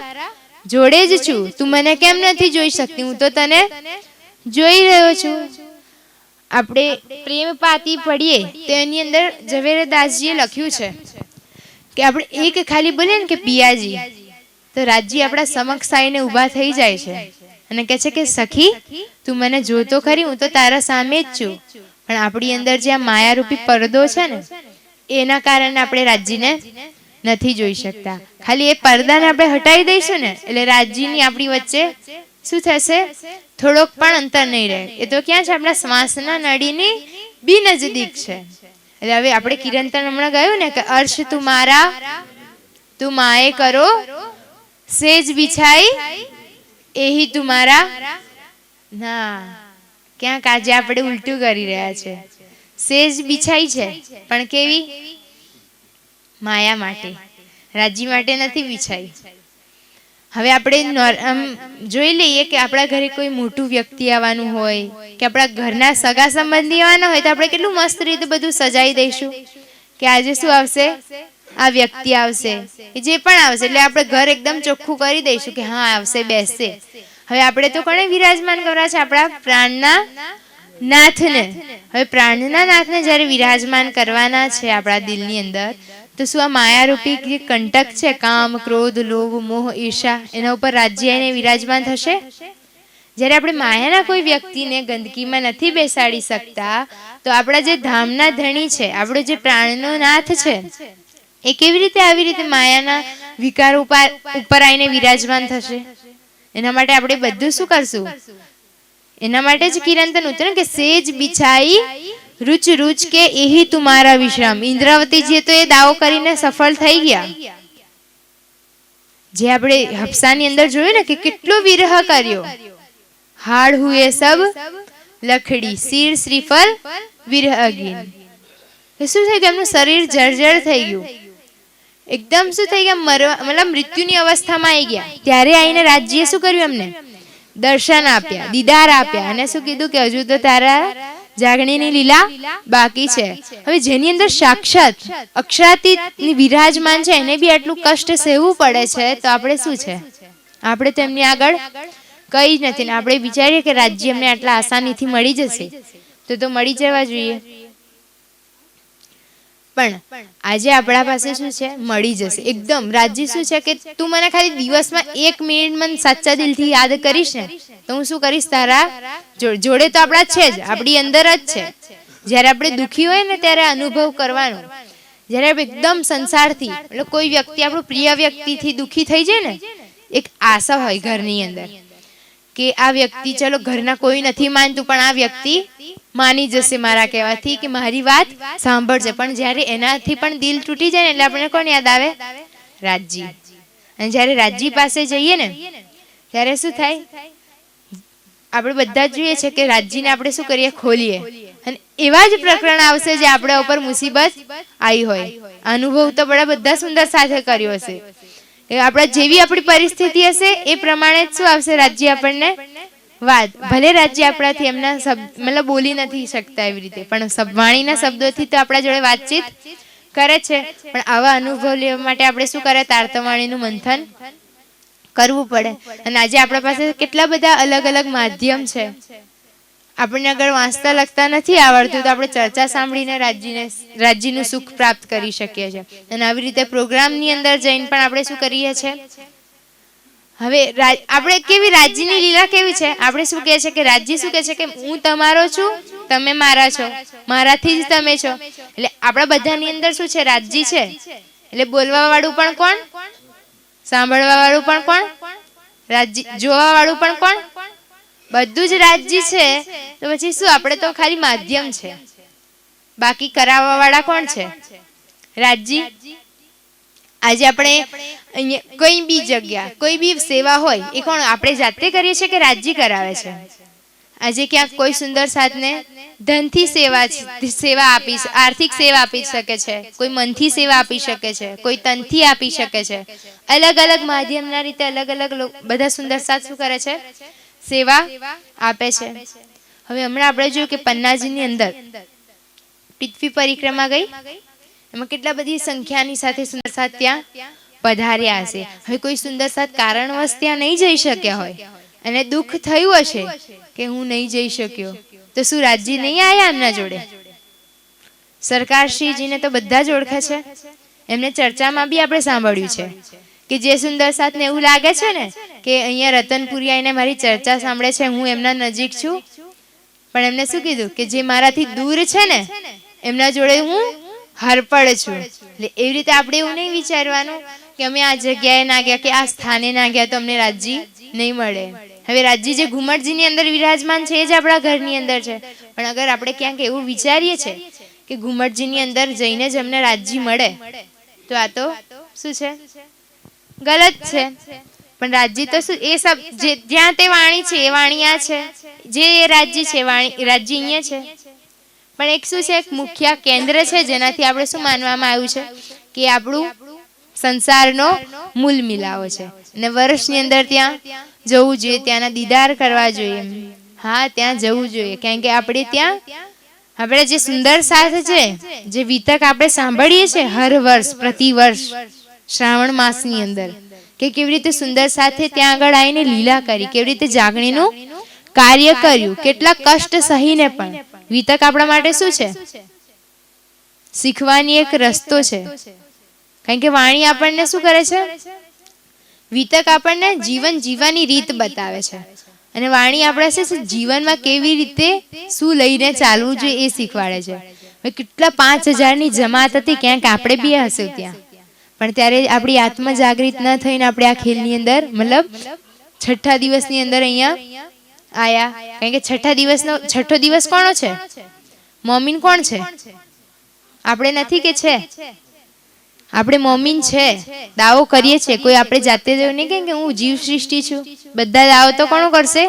જોડે જ છું, તું મને કેમ નથી જોઈ શકતી? હું તો તને જોઈ રહ્યો છું. આપણે પ્રેમ પાતી પડીએ તો એની અંદર ઝવેરદાસજીએ લખ્યું છે કે આપણે એક ખાલી બોલીએ ને કે પિયાજી, તો રાજ્ય આપણા સમક્ષ આવીને ઊભા થઈ જાય છે અને કહે છે કે સખી તું મને જોતો ખરી, હું તો તારા સામે જ છું. પણ આપણી અંદર જે આ માયારૂપી પડદો છે ને એના કારણે આપણે રાજ્યને નથી જોઈ શકતા. ખાલી એ પડદાને આપણે હટાવી દઈશું ને એટલે રાજ્યની આપણી વચ્ચે શું થશે? થોડોક પણ અંતર નહીં રહે. એ તો ક્યાં છે? આપણા શ્વાસના નળીની બી નજદીક છે. એટલે હવે આપણે કિરણતન હમણાં ગયું ને કે અર્શ તું મારા તું માએ કરો સેજ બિછાઈ એહી તુમારા. ના, ક્યાંક આજે આપણે ઉલટું કરી રહ્યા છે. સેજ બિછાઈ છે પણ કેવી? માયા માટે, રાજ્ય માટે નથી બિછાઈ. હવે આપણે જોઈ લઈએ કે આપણા ઘરે કોઈ મોટું વ્યક્તિ આવવાનું હોય કે આપણા ઘરના સગા સંબંધી આવવાના હોય તો આપણે કેટલું મસ્ત રીતે બધું સજાઈ દઈશું કે આજે શું આવશે? આ વ્યક્તિ આવશે, જે પણ આવશે એટલે આપણે ઘર એકદમ ચોખ્ખું કરી દઈશું કે હા આવશે, બેસશે. હવે આપણે તો કોને વિરાજમાન કરવા છે? આપણા પ્રાણના નાથને. હવે પ્રાણના નાથને જ્યારે વિરાજમાન કરવાના છે આપણા દિલની અંદર, તો શું આ માયારૂપી જે કંટક છે કામ, ક્રોધ, લોભ, મોહ, ઈર્ષા, એના ઉપર રાજ્ય એને વિરાજમાન થશે? જ્યારે આપણે માયાના કોઈ વ્યક્તિને ગંદકીમાં નથી બેસાડી શકતા તો આપણા જે ધામના ધણી છે, આપણો જે પ્રાણનો નાથ છે, એ કેવી રીતે આવી રીતે માયાના વિકાર ઉપર આવીને વિરાજમાન થશે? એના માટે આપણે બધું શું કરશું? એના માટે જ કિરણતન ઉતરે કે સેજ બિછાઈ રૂચ રૂચ કે એહી તુમારા વિશ્રામ. ઇન્દ્રાવતીજી તો એ દાવો કરીને સફળ થઈ ગયા. જે આપણે હફસાની અંદર જોયું ને કે કેટલો વિરહ કર્યો. હાડ હુએ સબ લખડી શીર શ્રીફળ વિરહ અગીન. શું થઈ ગયું? એમનું શરીર જર્જર થઈ ગયું, એકદમ શું થઈ ગયા? મતલબ મૃત્યુની અવસ્થામાં આવી ગયા. ત્યારે આવીને રાજ્યએ શું કર્યું? એમને દર્શન આપ્યા, દીદાર આપ્યા અને શું કીધું કે હજુ તો તારા જાગણીની લીલા બાકી છે. હવે જેની અંદર સાક્ષાત અક્ષરાતીત વિરાજમાન છે એને બી આટલું કષ્ટ સહેવું પડે છે તો આપણે શું છે? આપણે તો એમની આગળ કઈ જ નથી ને આપણે વિચારીએ કે રાજ્ય અમને આટલા આસાનીથી મળી જશે તો મળી જવા જોઈએ. પણ આજે આપણા પાસે શું છે? મળી જશે એકદમ. રાજ્ય શું છે કે તું મને ખાલી દિવસમાં 1 મિનિટ મને સાચા દિલથી યાદ કરીશ ને તો હું શું કરીશ? તારા જોડે તો આપણા છે જ, આપણી અંદર જ છે. જ્યારે આપણે દુઃખી હોય ને ત્યારે અનુભવ કરવાનો. જ્યારે આપણે એકદમ સંસારથી એટલે કોઈ વ્યક્તિ આપણું પ્રિય વ્યક્તિથી દુઃખી થઈ જાય ને, એક આશા હોય ઘરની અંદર કે આ વ્યક્તિ, ચલો ઘરના કોઈ નથી માનતું પણ આ વ્યક્તિ માની જશે મારા કહેવાથી કે મારી વાત સાંભળશે. પણ જ્યારે એનાથી પણ દિલ તૂટી જાય ને એટલે આપણને કોણ યાદ આવે? રાજ્ય. અને જ્યારે રાજ્ય પાસે જઈએ ને ત્યારે શું થાય? આપણે બધા જ જોઈએ છે કે રાજ્યને આપણે શું કરીએ? ખોલીએ. અને એવા જ પ્રકરણ આવશે જે આપણા ઉપર મુસીબત આવી હોય. અનુભવ તો બધા સુંદર સાથે કર્યો હશે. આપણા જેવી આપણી પરિસ્થિતિ હશે એ પ્રમાણે જ શું આવશે રાજ્ય આપણને વાત. ભલે રાજ્ય આપણાથી એમના મતલબ બોલી નથી શકતા એવી રીતે, પણ વાણીના શબ્દોથી તો આપણા જોડે વાતચીત કરે છે. પણ આવા અનુભવ લેવા માટે આપણે શું કરે? તારતમ્યનું મંથન કરવું પડે. અને આજે આપણા પાસે કેટલા બધા અલગ અલગ માધ્યમ છે. આપણને અગર વાંચતા લખતા નથી આવડતું તો આપણે ચર્ચા સાંભળીને રાજ્યનું સુખ પ્રાપ્ત કરી શકીએ છીએ. અને આવી રીતે પ્રોગ્રામની અંદર જઈને પણ આપણે શું કરીએ છીએ? હવે આપણે કેવી રાજ્યની લીલા કેવી છે? આપણે શું કહે છે કે રાજ્ય શું કહે છે કે હું તમારો છું, તમે મારા છો, મારાથી જ તમે છો. એટલે આપણા બધાની અંદર શું છે? રાજ્ય છે. એટલે બોલવા વાળું પણ કોણ? સાંભળવા વાળું પણ કોણ? રાજ્ય. જોવા વાળું પણ કોણ? બધું જ રાજ્ય છે. તો પછી શું? આપણે તો ખાલી માધ્યમ છે. બાકી કરાવવા વાળા કોણ છે? રાજ્ય. આજે આપણે અહીંયા કોઈ બી જગ્યા કોઈ બી સેવા હોય એ કોણ? આપણે જાતે કરીએ છીએ કે રાજ્ય કરાવે છે? આજે ક્યાંક કોઈ સુંદર સાધને ધનથી સેવા આપી, આર્થિક સેવા આપી શકે છે, કોઈ મનથી સેવા આપી શકે છે, કોઈ તનથી આપી શકે છે. અલગ અલગ માધ્યમના રીતે અલગ અલગ બધા સુંદર સાથ શું કરે છે? સેવા આપે છે. હવે હમણાં આપણે જોયું કે પન્નાજીની અંદર પૃથ્વી પરિક્રમા ગઈ, એમાં કેટલા બધી સંખ્યાની સાથે સુંદર સાથ ત્યાં પધાર્યા હશે. હવે કોઈ સુંદર સાથ કારણવશ ત્યાં નહીં જઈ શક્યા હોય અને દુઃખ થયું હશે કે હું નહીં જઈ શક્યો, તો શું રાજ્ય નહીં આવ્યા એમના જોડે? સરકારશ્રીજીને તો બધા જ ઓળખે છે. એમને ચર્ચામાં બી આપણે સાંભળ્યું છે કે જે સુંદર સાથને એવું લાગે છે ને કે અહીંયા રતનપુરી આવીને મારી ચર્ચા સાંભળે છે, હું એમના નજીક છું, પણ એમને શું કીધું કે જે મારાથી દૂર છે ને એમના જોડે હું હરપડ છું. એટલે એવી રીતે આપણે એવું નહીં વિચારવાનું કે અમે આ જગ્યાએ ના ગયા કે આ સ્થાને ના ગયા તો અમને રાજ્ય નહીં મળે. હવે રાજ્ય જે ઘુમટજીની અંદર વિરાજમાન છે એ જ આપણા ઘરની અંદર છે. પણ અગર આપણે ક્યાંક એવું વિચારીએ છીએ કે ઘુમટજીની અંદર જઈને જ અમને રાજ્ય મળે, તો આ તો શું છે? ગલત છે. પણ રાજ્ય તો શું? એ સબ જ્યાં તે વાણી છે એ વાણી આ છે, જે એ રાજ્ય છે રાજ્ય અહીંયા છે. પણ એક શું છે? એક મુખ્ય કેન્દ્ર છે જેનાથી આપણે શું માનવામાં આવ્યું છે કે આપણું સંસારનો મૂલ મિલાવો છે. અને વર્ષની અંદર ત્યાં જવું જોઈએ, ત્યાંના દીદાર કરવા જોઈએ. હા, ત્યાં જવું જોઈએ. કારણ કે આપણે ત્યાં આપણે જે સુંદર સાથ છે, જે વિતક આપણે સાંભળીએ છીએ હર વર્ષ પ્રતિ વર્ષ શ્રાવણ માસની અંદર, કે કેવી રીતે સુંદર સાથે ત્યાં આગળ આવીને લીલા કરી, કેવી રીતે જાગણીનું કાર્ય કર્યું, કેટલા કષ્ટ સહીને પણ. વિતક આપણા માટે શું છે? શીખવાની એક રસ્તો છે. કારણ કે વાણી આપણને શું કરે છે? વિતક આપણને જીવન જીવવાની રીત બતાવે છે. અને વાણી આપણે છે જીવનમાં કેવી રીતે શું લઈને ચાલવું જોઈએ એ શીખવાડે છે. કેટલા 5000ની જમાત હતી, ક્યાંક આપણે બી હશે ત્યાં, પણ ત્યારે આપણી આત્મા જાગૃત ન થઈને આપણે આ ખેલની અંદર મતલબ છઠ્ઠા દિવસની અંદર અહીંયા આયા. કારણ કે છઠ્ઠો દિવસ કોનો છે? મોમીન કોણ છે? આપણે નથી કે છે? આપણે મોમીન છે, દાવો કરીએ છીએ. કોઈ આપણે જાતે જ નહીં કે હું જીવ સૃષ્ટિ છું. બધા દાવો તો કોણ કરશે?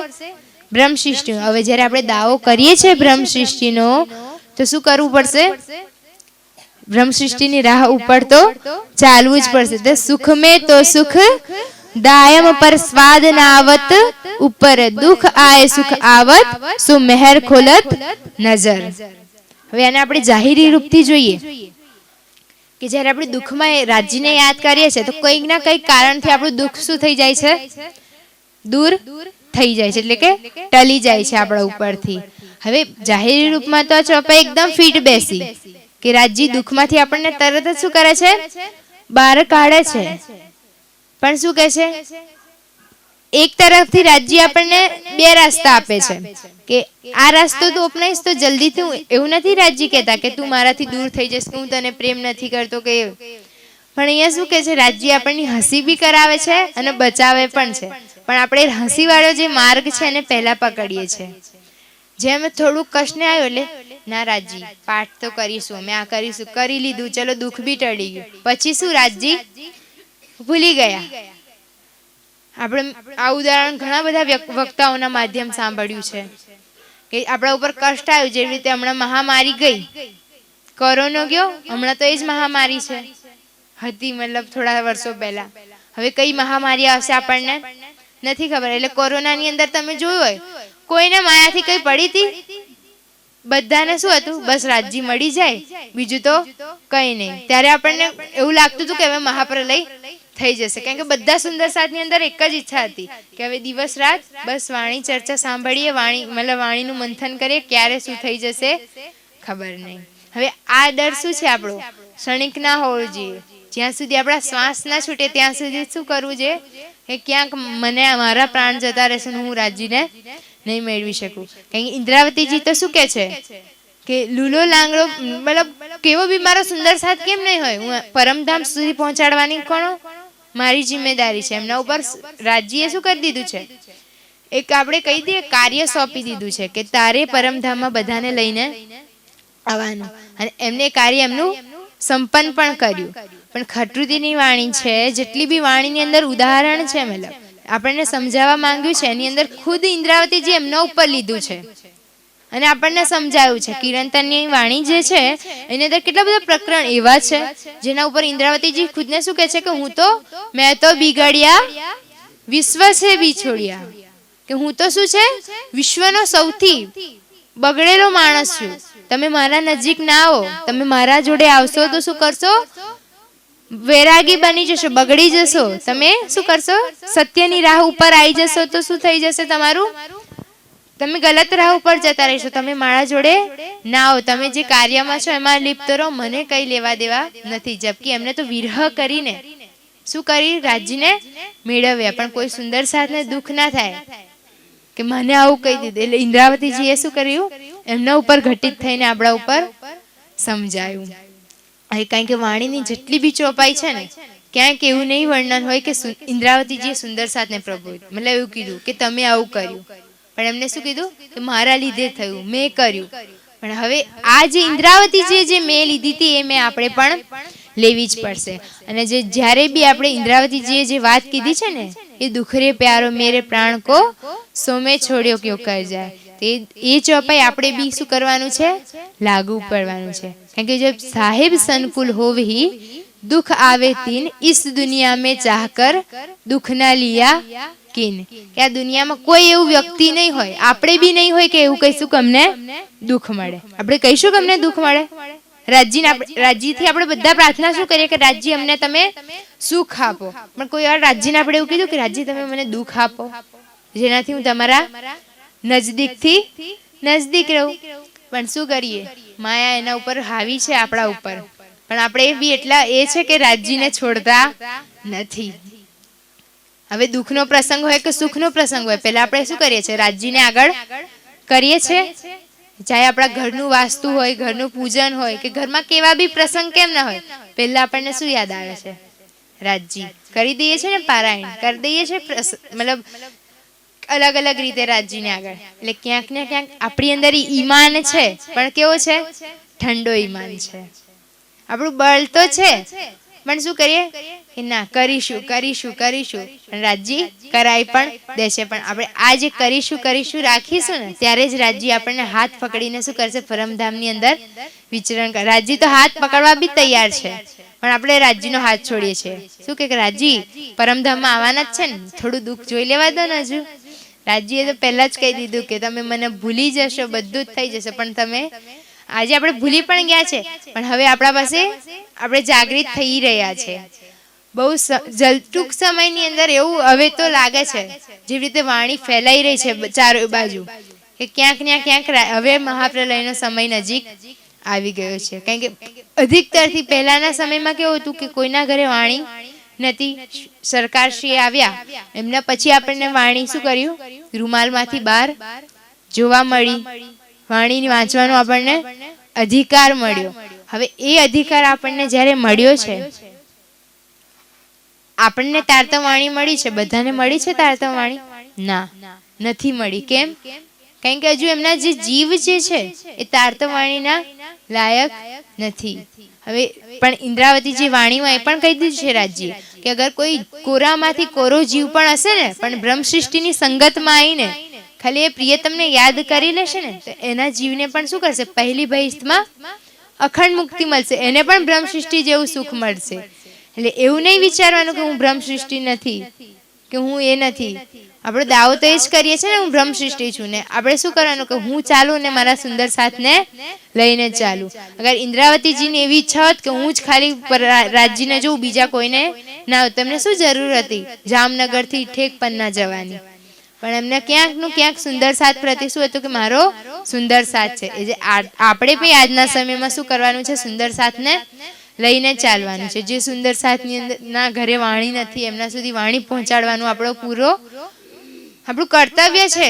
બ્રહ્મ સૃષ્ટિ. હવે જ્યારે આપણે દાવો કરીએ છીએ બ્રહ્મ સૃષ્ટિનો, તો શું કરવું પડશે? બ્રહ્મ સૃષ્ટિની રાહ ઉપર તો ચાલવું જ પડશે. તો સુખ મેં તો સુખ દાયમ પર સ્વાદ નાવત, ઉપર દુઃખ આય સુખ આવત, સો મહેર ખોલત નજર. હવે આને આપણે જાહેરી રૂપથી જોઈએ કે જ્યારે આપણે દુઃખમાં રાજ્યને યાદ કરીએ છીએ તો કંઈક ના કંઈક કારણથી આપણું દુઃખ શું થઈ જાય છે? દૂર થઈ જાય છે, એટલે કે ટલી જાય છે આપણા ઉપરથી. હવે જાહેરી રૂપમાં તો ચોપા એકદમ ફિટ બેસી કે રાજ્ય દુઃખમાંથી આપણને તરત જ શું કરે છે? બહાર કાઢે છે. પણ શું કહે છે? એક તરફથી રાજ્ય આપણને બે રસ્તા આપે છે કે આ રસ્તો તું અપનાવીશ તો જલ્દીથી, એવું નથી રાજ્ય કહેતા કે તું મારાથી દૂર થઈ જઈશ, હું તને પ્રેમ નથી કરતો કે. પણ અહીંયા શું કહે છે? રાજ્ય આપણને હસી બી કરાવે છે અને બચાવે પણ છે. પણ આપણે હસી વાળો જે માર્ગ છે એને પહેલા પકડીએ છીએ. જેમ થોડુંક કષ્ટ આવ્યો એટલે ના રાજ્ય પાઠ તો કરીશું, અમે આ કરીશું, કરી લીધું, ચલો દુઃખ બી ટળી ગયું. પછી શું? રાજ્ય ભૂલી ગયા. આપણે આ ઉદાહરણ ઘણા બધા વક્તાઓના માધ્યમ સાંભળ્યું છે કે આપણા ઉપર કષ્ટ આવ્યું, જેવી રીતે હમણાં મહામારી ગઈ, કોરોના ગયો, હમણાં તો એ જ મહામારી છે હતી, મતલબ થોડા વર્ષો પહેલા. હવે કઈ મહામારી આવશે આપણને નથી ખબર. એટલે કોરોનાની અંદર તમે જોયું હોય, કોઈને માયાથી કઈ પડી હતી? બધાને શું હતું? બસ રાજ્ય મળી જાય, બીજું તો કઈ નહીં. ત્યારે આપણને એવું લાગતું હતું કે હવે મહાપ્રલય થઈ જશે, કારણ કે બધા સુંદર સાથની અંદર એક જ ઈચ્છા હતી કે હવે દિવસ રાત બસ વાણી ચર્ચા સાંભળીએ, વાણી મતલબ વાણીનું મંથન કરીએ, ક્યારે શું થઈ જશે ખબર નહીં. હવે આ ડર શું છે આપણો? ક્ષણિક ના હોવો જોઈએ. જ્યાં સુધી આપણા શ્વાસ ના છૂટે ત્યાં સુધી શું કરવું જોઈએ? કે ક્યાંક મને મારા પ્રાણ જતા રહેશે ને હું રાજ્યને નહીં મેળવી શકું. કારણ કે ઇન્દ્રાવતીજી તો શું કે છે કે લૂલો લાંગડો મતલબ કેવો બી મારો સુંદર સાથ કેમ નહીં હોય, હું પરમધામ સુધી પહોંચાડવાની કોનો મારી જિમ્મેદારી છે. એમના ઉપર રાજ્યએ શું કરી દીધું છે? એક આપણે કહી દઈએ કાર્ય સોંપી દીધું છે કે તારે પરમધામમાં બધાને લઈને આવવાનું, અને એમને કાર્ય એમનું સંપન્ન પણ કર્યું. પણ ખટૃતિની વાણી છે, જેટલી બી વાણીની અંદર ઉદાહરણ છે, મતલબ આપણને સમજાવવા માંગ્યું છે, એની અંદર ખુદ ઇન્દ્રાવતીજી એમના ઉપર લીધું છે અને આપણને સમજાવ્યું છે. કિરણતરની વાણી જે છે એની અંદર કેટલા બધા પ્રકરણ એવા છે જેના ઉપર ઇન્દ્રાવતીજી ખુદને શું કહે છે કે મેં તો બિગડ્યા વિશ્વ છે બિછોડ્યા, કે હું તો શું છે વિશ્વનો સૌથી બગડેલો માણસ છું. તમે મારા નજીક ના આવો, તમે મારા જોડે આવશો તો શું કરશો? વૈરાગી બની જશો, બગડી જશો. તમે શું કરશો? સત્યની રાહ ઉપર આવી જશો તો શું થઈ જશે તમારું? તમે ગલત રાહ ઉપર જતા રહેશો. તમે મારા જોડે ના આવો, તમે જે કાર્યમાં છો એમાં લિપ્ત રહો, મને કઈ લેવા દેવા નથી. જબકી એમને તો વિરહ કરીને શું કરી? રાજ્યને મેળવ્યા. પણ કોઈ સુંદર સાથને દુઃખ ના થાય કે મને આવું કહી દીધું. એટલે ઇન્દ્રાવતીજીએ શું કર્યું? એમના ઉપર ઘટિત થઈને આપણા ઉપર સમજાયું. કારણ કે વાણીની જેટલી બી ચોપાઈ છે ને, ક્યાંક એવું નહીં વર્ણન હોય કે ઇન્દ્રાવતીજીએ સુંદર સાથને પ્રભુ મતલબ એવું કીધું કે તમે આવું કર્યું. પણ એમને શું કીધું કે મારા લીધે થયું, મેં કર્યું. પણ હવે આ જે ઇન્દ્રાવતીજીએ જે મેં લીધી હતી એ મેં આપણે પણ લેવી જ પડશે. અને જે જ્યારે બી આપણે ઇન્દ્રાવતીજીએ જે વાત કીધી છે ને, એ દુખરે પ્યારો મેરે પ્રાણ કો સોમે છોડ્યો ક્યો કર જાય, એ ચોપાઈ આપણે બી શું કરવાનું છે? લાગુ પડવાનું છે. કારણ કે જબ સાહેબ સંકુલ હોવહી દુઃખ આવે તીન, ઇસ દુનિયા મેં ચાહકર દુઃખ ના લિયા કિન. કે આ દુનિયામાં કોઈ એવું વ્યક્તિ નહીં હોય, આપણે બી નહીં હોય કે એવું કહીશું કે અમને દુઃખ મળે. આપણે કહીશું કે અમને દુઃખ મળે? રાજ્યથી આપણે બધા પ્રાર્થના શું કરીએ કે રાજ્ય અમને તમે સુખ આપો. પણ કોઈ વાર રાજ્યને આપણે એવું કીધું કે રાજ્ય તમે મને દુઃખ આપો જેનાથી હું તમારા નજદીકથી નજદીક રહું. પણ શું કરીએ? માયા એના ઉપર હાવી છે આપણા ઉપર. પણ આપણે બી એટલા એ છે કે રાજ્યને છોડતા નથી. હવે દુઃખનો પ્રસંગ હોય કે સુખનો પ્રસંગ હોય, પહેલા આપણે શું કરીએ છીએ? રાજ્યને આગળ કરીએ છીએ. ચાહે આપણા ઘરનું વાસ્તુ હોય, ઘરનું પૂજન હોય, કે ઘરમાં કેવા બી પ્રસંગ કેમ ના હોય, પહેલા આપણને શું યાદ આવે છે? રાજ્ય. કરી દઈએ છીએ ને પારાયણ, કરી દઈએ છીએ મતલબ અલગ અલગ રીતે રાજ્યને આગળ. એટલે ક્યાંક ને ક્યાંક આપણી અંદર ઈમાન છે, પણ કેવો છે? ઠંડો ઈમાન છે. આપણું બળ તો છે, પણ શું કરીએ કે ના કરીશું કરીશું કરીશું, પણ રાજ્ય કરાય પણ દેશે. પણ આપણે આ જે કરીશું રાખીશું ને, ત્યારે જ રાજ્ય આપણને હાથ પકડીને શું કરશે? પરમધામની અંદર વિચરણ કરે. રાજ્ય તો હાથ પકડવા બી તૈયાર છે, પણ આપણે રાજ્યનો હાથ છોડીએ છીએ. શું કે રાજ્ય પરમધામમાં આવવાના જ છે ને, થોડું દુઃખ જોઈ લેવા દો ને. હજુ રાજ્યએ તો પહેલા જ કહી દીધું કે તમે મને ભૂલી જશો, બધું જ થઈ જશે. પણ તમે આજે આપણે ભૂલી પણ ગયા છે, પણ હવે આપણા પાસે આપણે જાગૃત થઈ રહ્યા છે. બહુ ટૂંક સમયની અંદર એવું હવે તો લાગે છે, જેવી રીતે વાણી ફેલાઈ રહી છે ચારો બાજુ, કે ક્યાંક ને ક્યાંક હવે મહાપ્રલયનો સમય નજીક આવી ગયો છે. કારણ કે અધિકતરથી પહેલાના સમયમાં કેવું હતું કે કોઈના ઘરે વાણી નથી. સરકારશ્રી આવ્યા એમના પછી આપણને વાણી શું કર્યું? રૂમાલમાંથી બહાર જોવા મળી. વાણી વાંચવાનો આપણને અધિકાર મળ્યો. હવે એ અધિકાર આપણને જ્યારે મળ્યો છે, આપણને તારતમ વાણી મળી છે. બધાને મળી છે તારતમ વાણી? ના, નથી મળી. કેમ? કારણ કે હજુ એમના જે જીવ જે છે એ તારતમ વાણીના લાયક નથી. હવે પણ ઇન્દ્રાવતીજી વાણીમાં એ પણ કહી દીધું છે રાજ્ય કે અગર કોઈ કોરામાંથી કોરો જીવ પણ હશે ને, પણ બ્રહ્મ સૃષ્ટિની સંગતમાં આવીને ખાલી એ પ્રિયતમને યાદ કરી લેશે ને તો એના જીવને પણ શું કરશે, પહેલી ભૈસમાં અખંડ મુક્તિ મળશે, એને પણ બ્રહ્મ સૃષ્ટિ જેવું સુખ મળશે. એટલે એવું નહીં વિચારવાનું કે હું બ્રહ્મ સૃષ્ટિ નથી, કે હું એ નથી. આપણે દાવો તો એ જ કરીએ છીએ ને, હું બ્રહ્મ સૃષ્ટિ છું. ને આપણે શું કરવાનું કે હું ચાલું ને મારા સુંદર સાથને લઈને ચાલું. અગર ઇન્દ્રાવતીજીની એવી ઈચ્છા હોત કે હું જ ખાલી રાજજીને જોઉં, બીજા કોઈને ના હોત, તમને શું જરૂર હતી જામનગરથી ઠેક પન્ના જવાની? પણ એમને ક્યાંકનું ક્યાંક સુંદર સાથ પ્રતિ શું હતું કે મારો સુંદર સાથ છે. એ જે આપણે પણ આજના સમયમાં શું કરવાનું છે, સુંદર સાથને લઈને ચાલવાનું છે. જે સુંદર સાથની અંદર ના ઘરે વાણી નથી એમના સુધી વાણી પહોંચાડવાનું આપણું કર્તવ્ય છે.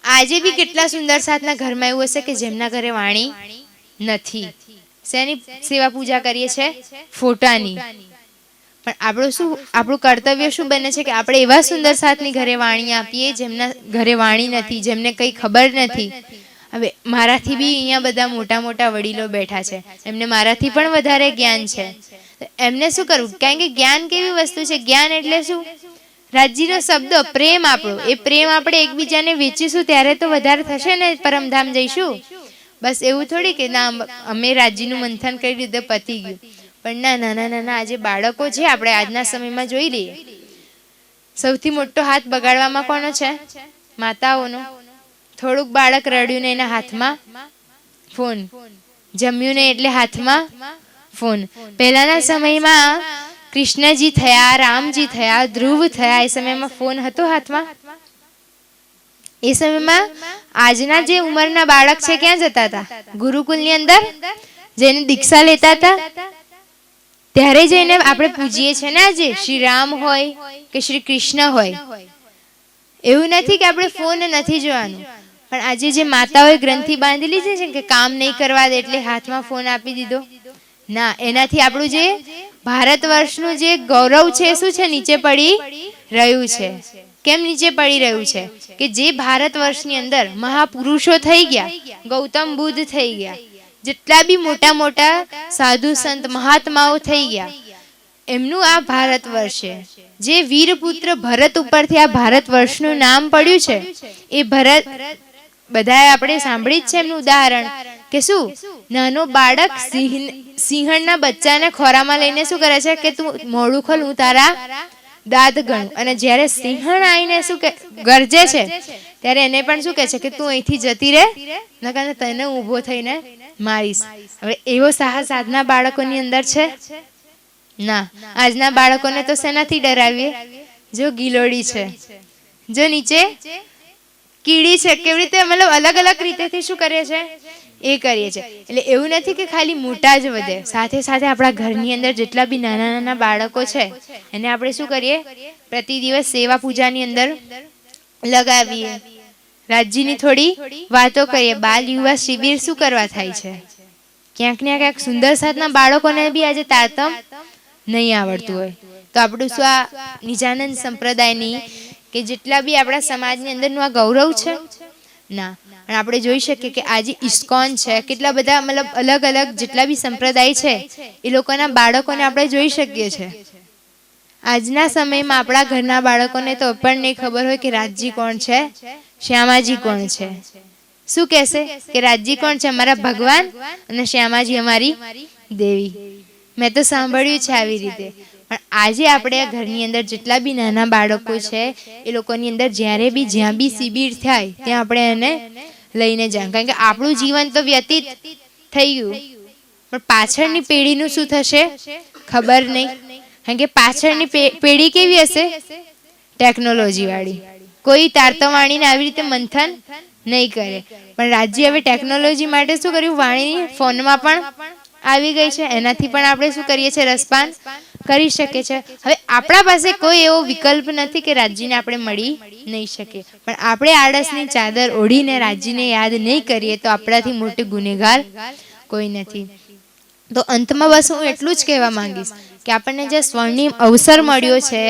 આજે બી કેટલા સુંદર સાથના ઘરમાં એવું હશે કે જેમના ઘરે વાણી નથી. શેની સેવા પૂજા કરીએ છીએ? ફોટાની. પણ આપણું કર્તવ્ય શું બને છે કે આપણે એવા સુંદર સાથની ઘરે વાણી આપીએ જેમના ઘરે વાણી નથી, જેમને કંઈ ખબર નથી. હવે મારાથી બી અહીંયા બધા મોટા મોટા વડીલો બેઠા છે, એમને મારાથી પણ વધારે જ્ઞાન છે. એમને શું કરવું? કારણ કે જ્ઞાન કેવી વસ્તુ છે? જ્ઞાન એટલે શું? રાજજીનો શબ્દ પ્રેમ આપણો, એ પ્રેમ આપણે એકબીજાને વેચીશું ત્યારે તો વધારે થશે ને, પરમધામ જઈશું. બસ એવું થોડી કે ના અમે રાજજીનું મંથન કરી દીધું પતી ગયું. પણ ના, નાના નાના આજે બાળકો છે, આપણે આજના સમયમાં જોઈ લઈએ, સૌથી મોટો હાથ બગાડવામાં કોનો છે? માતાઓનો. થોડુંક બાળક રડ્યું ને એના હાથમાં ફોન, જમ્યું ને એટલે હાથમાં ફોન. પહેલાના સમયમાં કૃષ્ણજી થયા, રામજી થયા, ધ્રુવ થયા, એ સમયમાં ફોન હતો હાથમાં? એ સમયમાં આજના જે ઉંમરના બાળક છે ક્યાં જતા હતા? ગુરુકુલની અંદર જઈને દીક્ષા લેતા હતા. ત્યારે જઈને આપણે પૂજીએ છીએ ને આજે શ્રી રામ હોય કે શ્રી કૃષ્ણ હોય. એવું નથી કે આપણે ફોન નથી જોવાનું, પણ આજે જે માતાઓએ ગ્રંથિ બાંધી લીધી છે કે કામ નહીં કરવા દે એટલે હાથમાં ફોન આપી દીધો. ના, એનાથી આપણું જે ભારત વર્ષનું જે ગૌરવ છે શું છે? નીચે પડી રહ્યું છે. કેમ નીચે પડી રહ્યું છે? કે જે ભારત વર્ષની અંદર મહાપુરુષો થઈ ગયા, ગૌતમ બુદ્ધ થઈ ગયા, જેટલા બી મોટા મોટા સાધુ સંત મહાત્માઓ થઈ ગયા, એમનું આ ભારત વર્ષ છે. જે વીરપુત્ર ભરત ઉપરથી આ ભારત વર્ષનું નામ પડ્યું છે, એ ભરત બધાએ આપણે સાંભળી જ છે એમનું ઉદાહરણ કે શું નાનો બાળક સિંહણના બચ્ચાને ખોરામાં લઈને શું કરે છે કે તું મોઢું ખોલ, હું તારા દાંત ગણું. અને જ્યારે સિંહણ આવીને શું કે ગરજે છે ત્યારે એને પણ શું કહે છે કે તું અહીંથી જતી રહે, નકર તને ઊભો થઈને મારીશ. હવે એવો સાહસ આજના બાળકોની અંદર છે? ના. આજના બાળકોને તો શેનાથી ડરાવીએ? જો ગિલોડી છે, જો નીચે કીડી છે, કેવી રીતે મતલબ અલગ અલગ રીતેથી શું કરીએ છે એ કરીએ છીએ. એટલે એવું નથી કે ખાલી મોટા જ વધે, સાથે સાથે આપણા ઘરની અંદર જેટલા બી નાના નાના બાળકો છે એને આપણે શું કરીએ? પ્રતિ દિવસ સેવા પૂજાની અંદર લગાવીએ, રાજજીની થોડી વાતો કરીએ. બાલ યુવા શિબિર શું કરવા થાય છે? ક્યાંક ને ક્યાંક સુંદર સાથના બાળકોને બી આજે તારતમ નહીં આવડતું હોય તો આપણું શું આ નિજાનંદ સંપ્રદાયની કે જેટલા બી આપણા સમાજની અંદરનું આ ગૌરવ છે? ના. અને આપણે જોઈ શકીએ કે આજે ઇસ્કોન છે, કેટલા બધા મતલબ અલગ અલગ જેટલા બી સંપ્રદાય છે એ લોકોના બાળકોને આપણે જોઈ શકીએ છીએ. આજના સમયમાં આપણા ઘરના બાળકોને તો પણ નહીં ખબર હોય કે રાજજી કોણ છે, શ્યામાજી કોણ છે. શું કહેશે કે રાજજી કોણ છે? અમારા ભગવાન, અને શ્યામાજી અમારી દેવી. મેં તો સાંભળ્યું છે આવી રીતે. પણ આજે આપણે આ ઘરની અંદર જેટલા બી નાના બાળકો છે એ લોકોની અંદર જ્યારે બી જ્યાં બી શિબિર થાય ત્યાં આપણે એને લઈને જાય. કારણ કે આપણું જીવન તો વ્યતીત થઈ ગયું, પણ પાછળની પેઢીનું શું થશે ખબર નહીં. કારણ કે પાછળની પેઢી કેવી હશે? ટેકનોલોજી વાળી. કોઈ તારતવાણીને આવી રીતે મંથન નહીં કરે. પણ રાજ્ય હવે ટેકનોલોજી માટે શું કર્યું? વાણીની ફોનમાં પણ આવી ગઈ છે, એનાથી પણ આપણે શું કરીએ છીએ? રસપાન કરી શકે છે. હવે આપણા પાસે કોઈ એવો વિકલ્પ નથી કે રાજજીને આપણે મળી નહીં શકીએ, પણ આપણે આળસની ચાદર ઓઢીને રાજજીને યાદ નહીં કરીએ તો આપણાથી મોટો ગુનેગાર કોઈ નથી. તો અંતમાં બસ હું એટલું જ કહેવા માંગીશ કે આપણને જે સ્વર્ણિમ અવસર મળ્યો છે,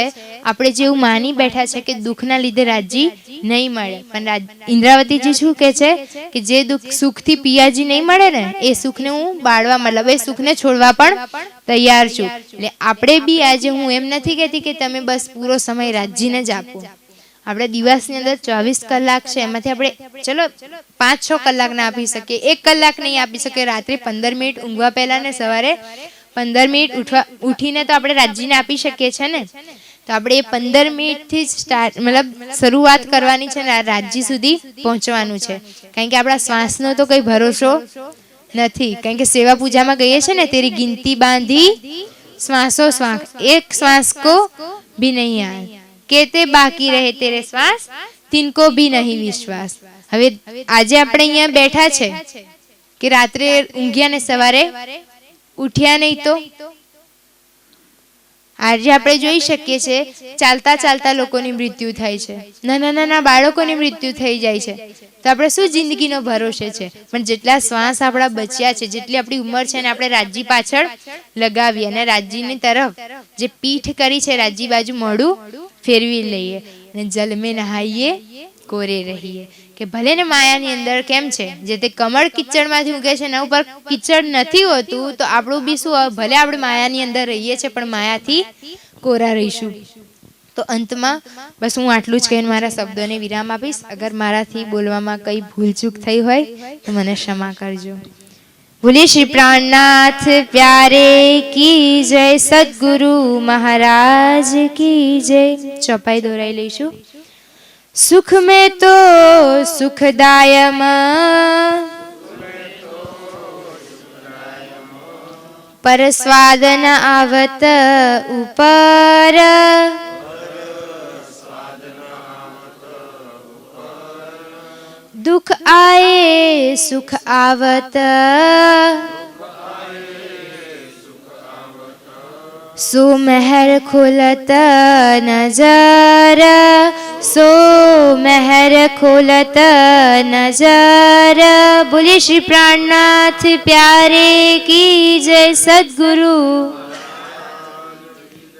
આપણે જેવું માની બેઠા છે કે દુઃખના લીધે રાજજી નહીં મળે, પણ ઇન્દ્રાવતીજી શું કહે છે કે જે દુઃખ સુખથી પિયાજી નહીં મળે ને એ સુખને હું બાળવા મતલબ એ સુખને છોડવા પણ તૈયાર છું. એટલે આપણે બી આજે હું એમ નથી કહેતી કે તમે બસ પૂરો સમય રાજજીને જ આપો, આપણે દિવસની અંદર 24 કલાક છે, એમાંથી આપણે ચલો 5-6 કલાક ના આપી શકીએ, 1 કલાક નહીં આપી શકીએ. રાત્રે 15 મિનિટ ઊંઘવા પહેલા ને સવારે 15 મિનિટ ઉઠીને તો આપણે રાજ્યને આપી શકીએ છીએ ને. તો આપણે એ 15 મિનિટથી જ મતલબ શરૂઆત કરવાની છે ને રાજ્ય સુધી પહોંચવાનું છે. કારણ કે આપણા શ્વાસનો તો કંઈ ભરોસો નથી. કારણ કે સેવા પૂજામાં કહીએ છીએ ને, તેરી ગિનતી બાંધી શ્વાસો શ્વાસ, એક શ્વાસ કો भी नहीं आए, કેતે બાકી રહે તેરે શ્વાસ, તિनको भी नहीं વિશ્વાસ. હવે આજે આપણે અહીંયા બેઠા છે કે રાત્રે ઊંઘ્યા ને સવારે ઉઠ્યા નહીં, તો આજે આપણે જોઈ શકીએ છીએ ચાલતા ચાલતા લોકોની મૃત્યુ થાય છે, નાના નાના બાળકોની મૃત્યુ થઈ જાય છે. તો આપણે શું જિંદગીનો ભરોસે છે? પણ જેટલા શ્વાસ આપણા બચ્યા છે, જેટલી આપણી ઉંમર છે ને આપણે રાજ્ય પાછળ લગાવીએ અને રાજ્યની તરફ જે પીઠ કરી છે, રાજ્ય બાજુ મોઢું ફેરવી લઈએ અને જલ મેં નહાઈએ કોરે રહીએ. કે ભલે ને માયાની અંદર કેમ છે, જે તે કમળ કિચડમાંથી ઊગે છે એના ઉપર કિચડ નથી હોતું, તો આપણું બી શું, ભલે આપણે માયાની અંદર રહીએ છીએ પણ માયાથી કોરા રહીશું. તો અંતમાં બસ હું આટલું જ કહીને મારા શબ્દોને વિરામ આપીશ. અગર મારાથી બોલવામાં કંઈ ભૂલચૂક થઈ હોય તો મને ક્ષમા કરજો. બોલીએ શ્રી પ્રાણનાથ પ્યારે કી જય, સદગુરુ મહારાજ કી જય. ચોપાઈ દોરાઈ લઈશું. સુખ में तो सुखदायम, पर स्वाद न आवत ऊपर, दुख आए सुख आवत, सो महर खुलत नजर, सो महर खोलत नजर. बोलिए श्री प्राणनाथ प्यारे की जय, सद्गुरु